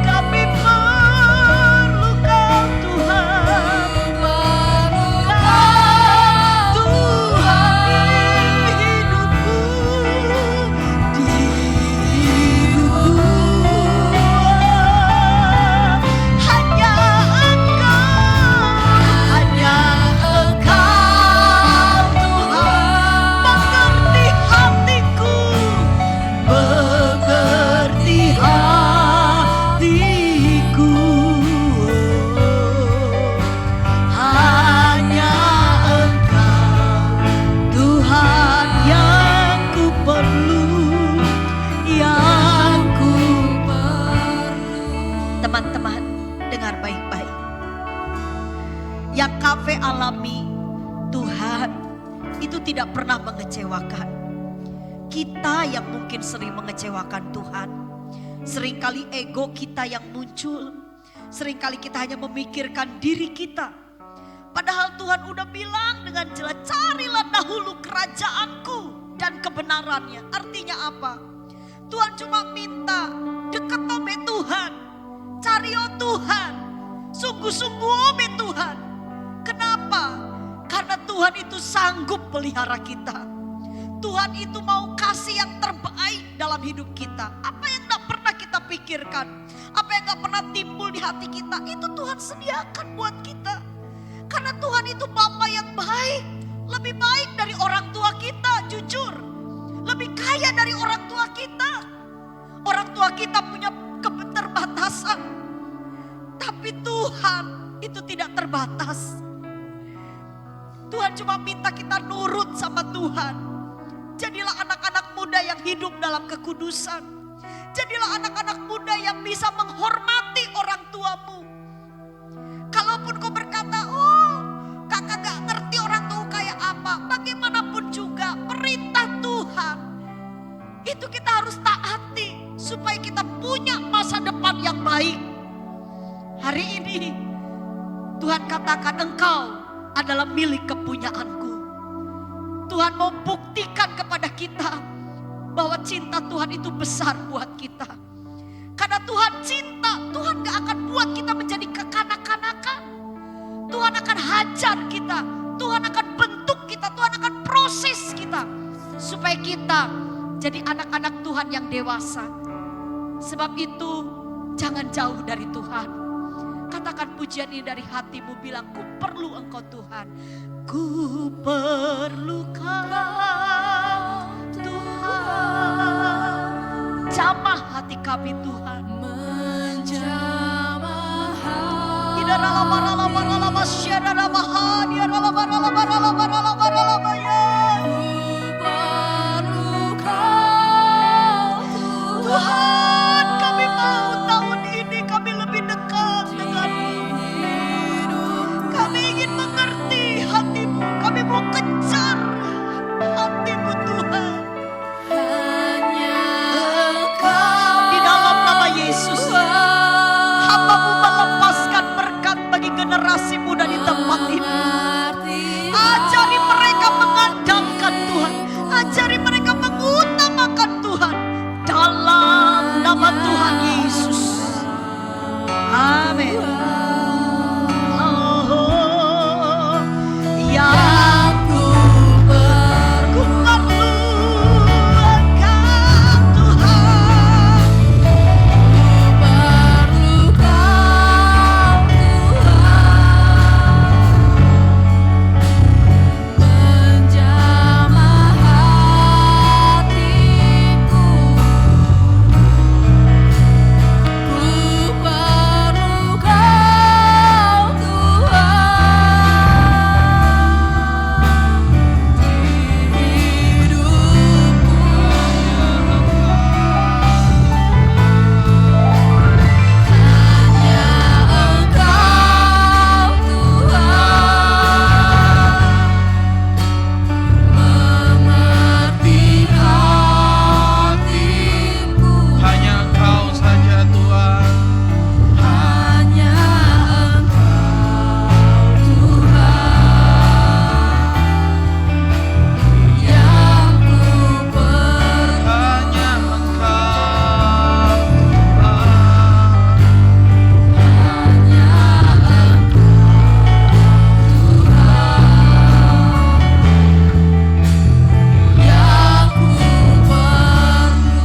A: Kami perlu Kau Tuhan, Kau Tuhan di hidupku, di hidupku. Hanya Engkau Tuhan, mengerti hatiku, mengerti hatiku. Hanya Engkau Tuhan yang ku perlu, yang ku perlu. Teman-teman, dengar baik-baik. Yang Cafe alami, Tuhan itu tidak pernah mengecewakan. Kita yang mungkin sering mengecewakan Tuhan. Seringkali ego kita yang muncul. Seringkali kita hanya memikirkan diri kita. Padahal Tuhan udah bilang dengan jelas, carilah dahulu kerajaanku dan kebenarannya. Artinya apa? Tuhan cuma minta dekat obe Tuhan. Cari Tuhan. Sungguh-sungguh obe Tuhan. Kenapa? Karena Tuhan itu sanggup pelihara kita. Tuhan itu mau kasih yang terbaik dalam hidup kita. Apa yang gak pernah kita pikirkan, apa yang gak pernah timbul di hati kita, itu Tuhan sediakan buat kita. Karena Tuhan itu Bapa yang baik. Lebih baik dari orang tua kita, jujur. Lebih kaya dari orang tua kita. Orang tua kita punya keterbatasan. Tapi Tuhan itu tidak terbatas. Tuhan cuma minta kita nurut sama Tuhan. Jadilah anak-anak muda yang hidup dalam kekudusan. Jadilah anak-anak muda yang bisa menghormati orang tuamu. Kalaupun kau berkata, oh kakak gak ngerti orang tua kayak apa. Bagaimanapun juga perintah Tuhan itu kita harus taati. Supaya kita punya masa depan yang baik. Hari ini Tuhan katakan engkau adalah milik kepunyaanku. Tuhan mau buktikan kepada kita bahwa cinta Tuhan itu besar buat kita. Karena Tuhan cinta, Tuhan gak akan buat kita menjadi kekanak-kanakan. Tuhan akan hajar kita, Tuhan akan bentuk kita, Tuhan akan proses kita. Supaya kita jadi anak-anak Tuhan yang dewasa. Sebab itu jangan jauh dari Tuhan. Katakan pujian ini dari hatimu, bilang, ku perlu Engkau Tuhan. Ku perlu Kau Tuhan. Jamah hati kami Tuhan.
B: Menjamah hati.
A: Tuhan, kami mau tahun ini kami lebih dekat denganmu. Kami ingin mengerti hatimu, kami mau kejar hatimu Tuhan. Di dalam nama Yesus, hamba-Mu melepaskan berkat bagi generasi muda di tempat ini. Ajari mereka mengandalkan Tuhan, ajari mereka mengutamakan Tuhan. Dalam nama Tuhan Yesus. Amin. Oh, yang ku perlu Engkau Tuhan.
B: Perlu Kau Tuhan. Menjamah hatiku. Ku perlu Kau Tuhan di hidupku. Hanya Engkau Tuhan mengerti hatiku.
C: Hanya Engkau saja Tuhan.
B: Hanya Engkau Tuhan yang ku perlu.
C: Hanya Engkau
B: Yang ku perlu.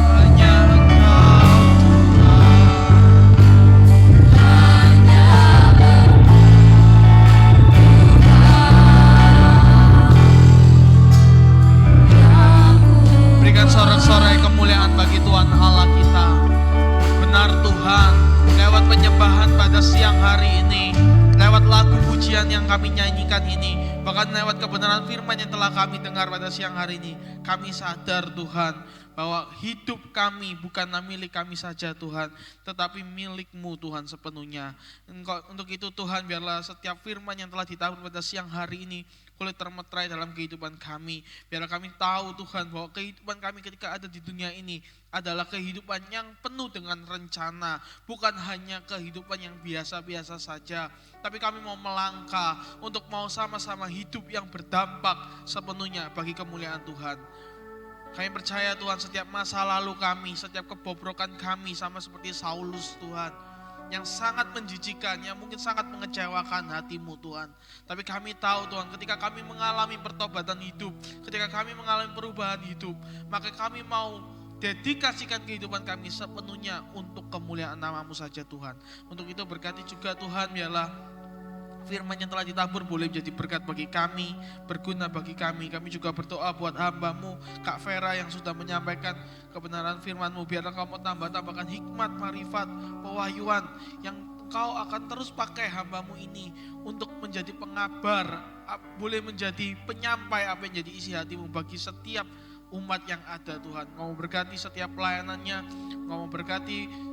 C: Hanya Engkau Berikan sorak-sorai kemuliaan bagi Tuhan Allah kita. Benar Tuhan, lewat penyembahan pada siang hari ini, lewat lagu pujian yang kami nyanyikan ini, bahkan lewat kebenaran firman yang telah kami dengar pada siang hari ini, kami sadar Tuhan, bahwa hidup kami bukanlah milik kami saja Tuhan, tetapi milik-Mu Tuhan sepenuhnya. Untuk itu Tuhan, biarlah setiap firman yang telah ditabur pada siang hari ini boleh termeterai dalam kehidupan kami. Biarlah kami tahu Tuhan bahwa kehidupan kami ketika ada di dunia ini adalah kehidupan yang penuh dengan rencana. Bukan hanya kehidupan yang biasa-biasa saja. Tapi kami mau melangkah untuk mau sama-sama hidup yang berdampak sepenuhnya bagi kemuliaan Tuhan. Kami percaya Tuhan, setiap masa lalu kami, setiap kebobrokan kami sama seperti Saulus Tuhan, yang sangat menjijikan, yang mungkin sangat mengecewakan hati-Mu Tuhan. Tapi kami tahu Tuhan, ketika kami mengalami pertobatan hidup, ketika kami mengalami perubahan hidup, maka kami mau dedikasikan kehidupan kami sepenuhnya untuk kemuliaan nama-Mu saja Tuhan. Untuk itu berkati juga Tuhan, biarlah firman yang telah ditabur boleh menjadi berkat bagi kami, berguna bagi kami. Kami juga berdoa buat hamba-Mu, Kak Vera yang sudah menyampaikan kebenaran firman-Mu. Biarlah Kau mau tambah-tambahkan hikmat, marifat, pewahyuan yang Kau akan terus pakai hamba-Mu ini untuk menjadi pengabar, boleh menjadi penyampai apa yang jadi isi hati-Mu bagi setiap umat yang ada Tuhan. Kau mau berkati setiap pelayanannya, Kau mau berkati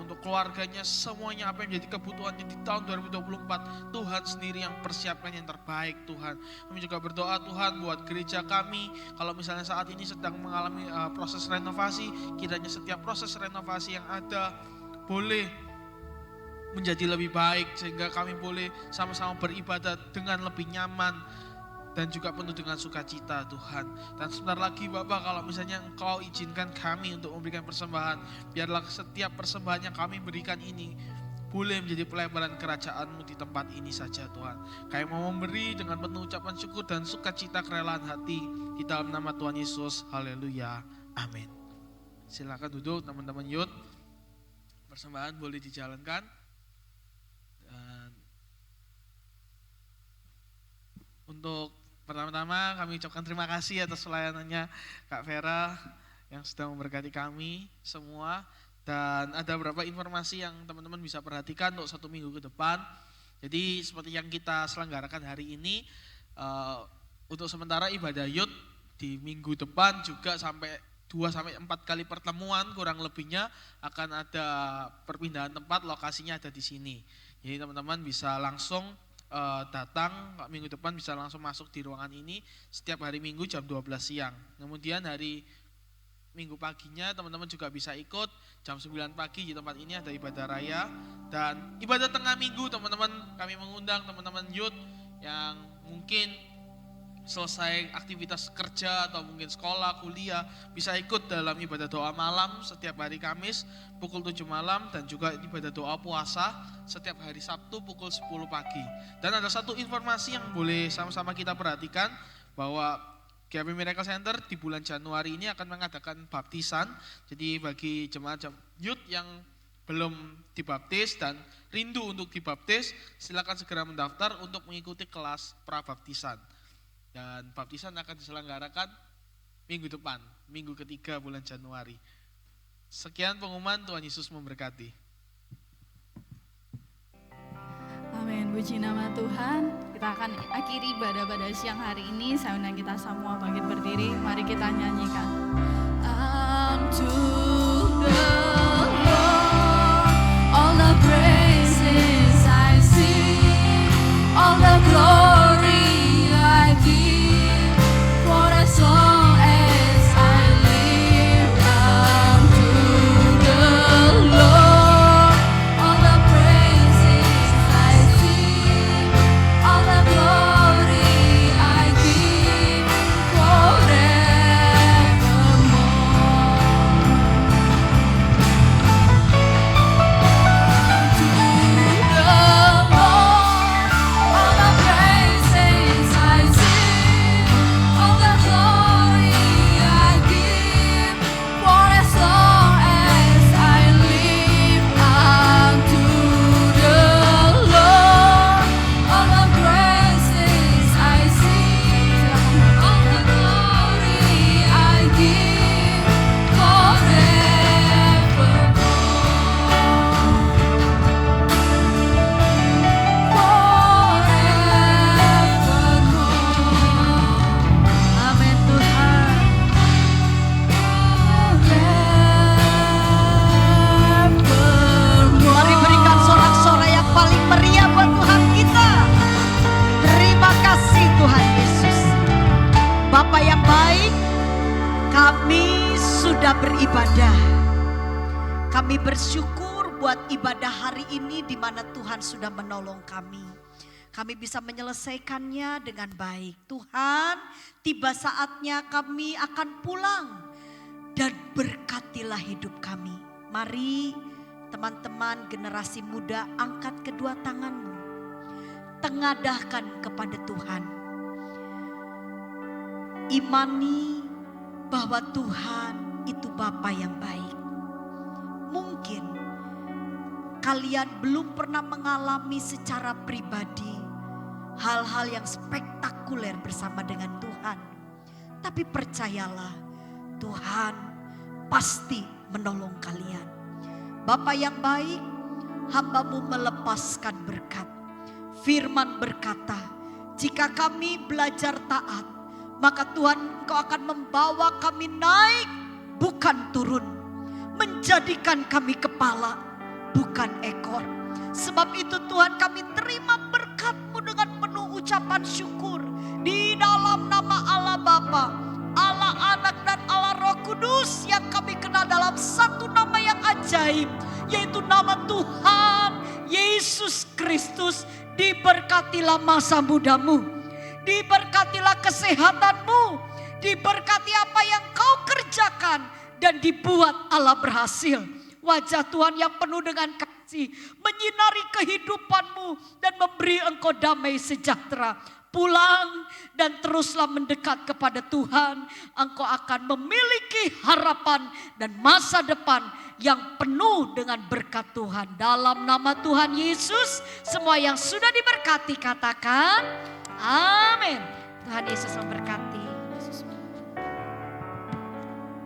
C: untuk keluarganya, semuanya apa yang menjadi kebutuhannya di tahun 2024, Tuhan sendiri yang persiapkan yang terbaik Tuhan. Kami juga berdoa Tuhan buat gereja kami, kalau misalnya saat ini sedang mengalami proses renovasi, kiranya setiap proses renovasi yang ada boleh menjadi lebih baik, sehingga kami boleh sama-sama beribadah dengan lebih nyaman, dan juga penuh dengan sukacita Tuhan. Dan sebentar lagi Bapak, kalau misalnya Engkau izinkan kami untuk memberikan persembahan, biarlah setiap persembahan yang kami berikan ini boleh menjadi pelebaran kerajaan-Mu di tempat ini saja Tuhan. Kami mau memberi dengan penuh ucapan syukur dan sukacita kerelaan hati di dalam nama Tuhan Yesus. Haleluya. Amin. Silakan duduk teman-teman youth. Persembahan boleh dijalankan. Dan untuk pertama-tama kami ucapkan terima kasih atas pelayanannya Kak Vera yang sudah memberkati kami semua. Dan ada beberapa informasi yang teman-teman bisa perhatikan untuk 1 minggu ke depan. Jadi seperti yang kita selenggarakan hari ini, untuk sementara ibadah youth di minggu depan juga sampai 2-4 kali pertemuan kurang lebihnya akan ada perpindahan tempat, lokasinya ada di sini. Jadi teman-teman bisa langsung datang minggu depan, bisa langsung masuk di ruangan ini setiap hari Minggu jam 12 siang. Kemudian hari Minggu paginya teman-teman juga bisa ikut jam 9 pagi di tempat ini ada ibadah raya. Dan ibadah tengah minggu teman-teman, kami mengundang teman-teman youth yang mungkin selesai aktivitas kerja atau mungkin sekolah, kuliah, bisa ikut dalam ibadah doa malam setiap hari Kamis pukul 7 malam dan juga ibadah doa puasa setiap hari Sabtu pukul 10 pagi. Dan ada satu informasi yang boleh sama-sama kita perhatikan, bahwa GAP Miracle Center di bulan Januari ini akan mengadakan baptisan. Jadi bagi jemaat youth yang belum dibaptis dan rindu untuk dibaptis, silakan segera mendaftar untuk mengikuti kelas prabaptisan. Dan baptisan akan diselenggarakan minggu depan, minggu ketiga bulan Januari. Sekian pengumuman, Tuhan Yesus memberkati.
B: Amin, puji nama Tuhan. Kita akan akhiri ibadah pada siang hari ini. Saya undang kita semua bangkit berdiri. Mari kita nyanyikan. Unto the Lord, all the praises I sing, all the glory I give, for as long as I live. Unto the Lord, all the praises I sing, all the glory I give, Amin Tuhan.
A: Mari berikan sorak-sorai yang paling meriah buat Tuhan kita. Terima kasih Tuhan Yesus. Bapa yang baik, kami sudah beribadah. Kami bersyukur buat ibadah hari ini di mana Tuhan sudah menolong kami. Kami bisa menyelesaikannya dengan baik. Tuhan, tiba saatnya kami akan pulang dan berkatilah hidup kami. Mari teman-teman generasi muda, angkat kedua tanganmu. Tengadahkan kepada Tuhan. Imani bahwa Tuhan itu Bapa yang baik. Mungkin kalian belum pernah mengalami secara pribadi hal-hal yang spektakuler bersama dengan Tuhan. Tapi percayalah, Tuhan pasti menolong kalian. Bapa yang baik, hamba-Mu melepaskan berkat. Firman berkata, jika kami belajar taat, maka Tuhan Engkau akan membawa kami naik, bukan turun. Menjadikan kami kepala, bukan ekor. Sebab itu Tuhan, kami terima berkat-Mu dengan penuh ucapan syukur. Di dalam nama Allah Bapa, Allah Anak dan Allah Roh Kudus yang kami kenal dalam satu nama yang ajaib, yaitu nama Tuhan Yesus Kristus. Diberkatilah masa mudamu. Diberkatilah kesehatanmu, diberkati apa yang kau kerjakan, dan dibuat Allah berhasil. Wajah Tuhan yang penuh dengan kasih menyinari kehidupanmu dan memberi engkau damai sejahtera. Pulang dan teruslah mendekat kepada Tuhan. Engkau akan memiliki harapan dan masa depan yang penuh dengan berkat Tuhan. Dalam nama Tuhan Yesus, semua yang sudah diberkati katakan amin. Tuhan Yesus memberkati.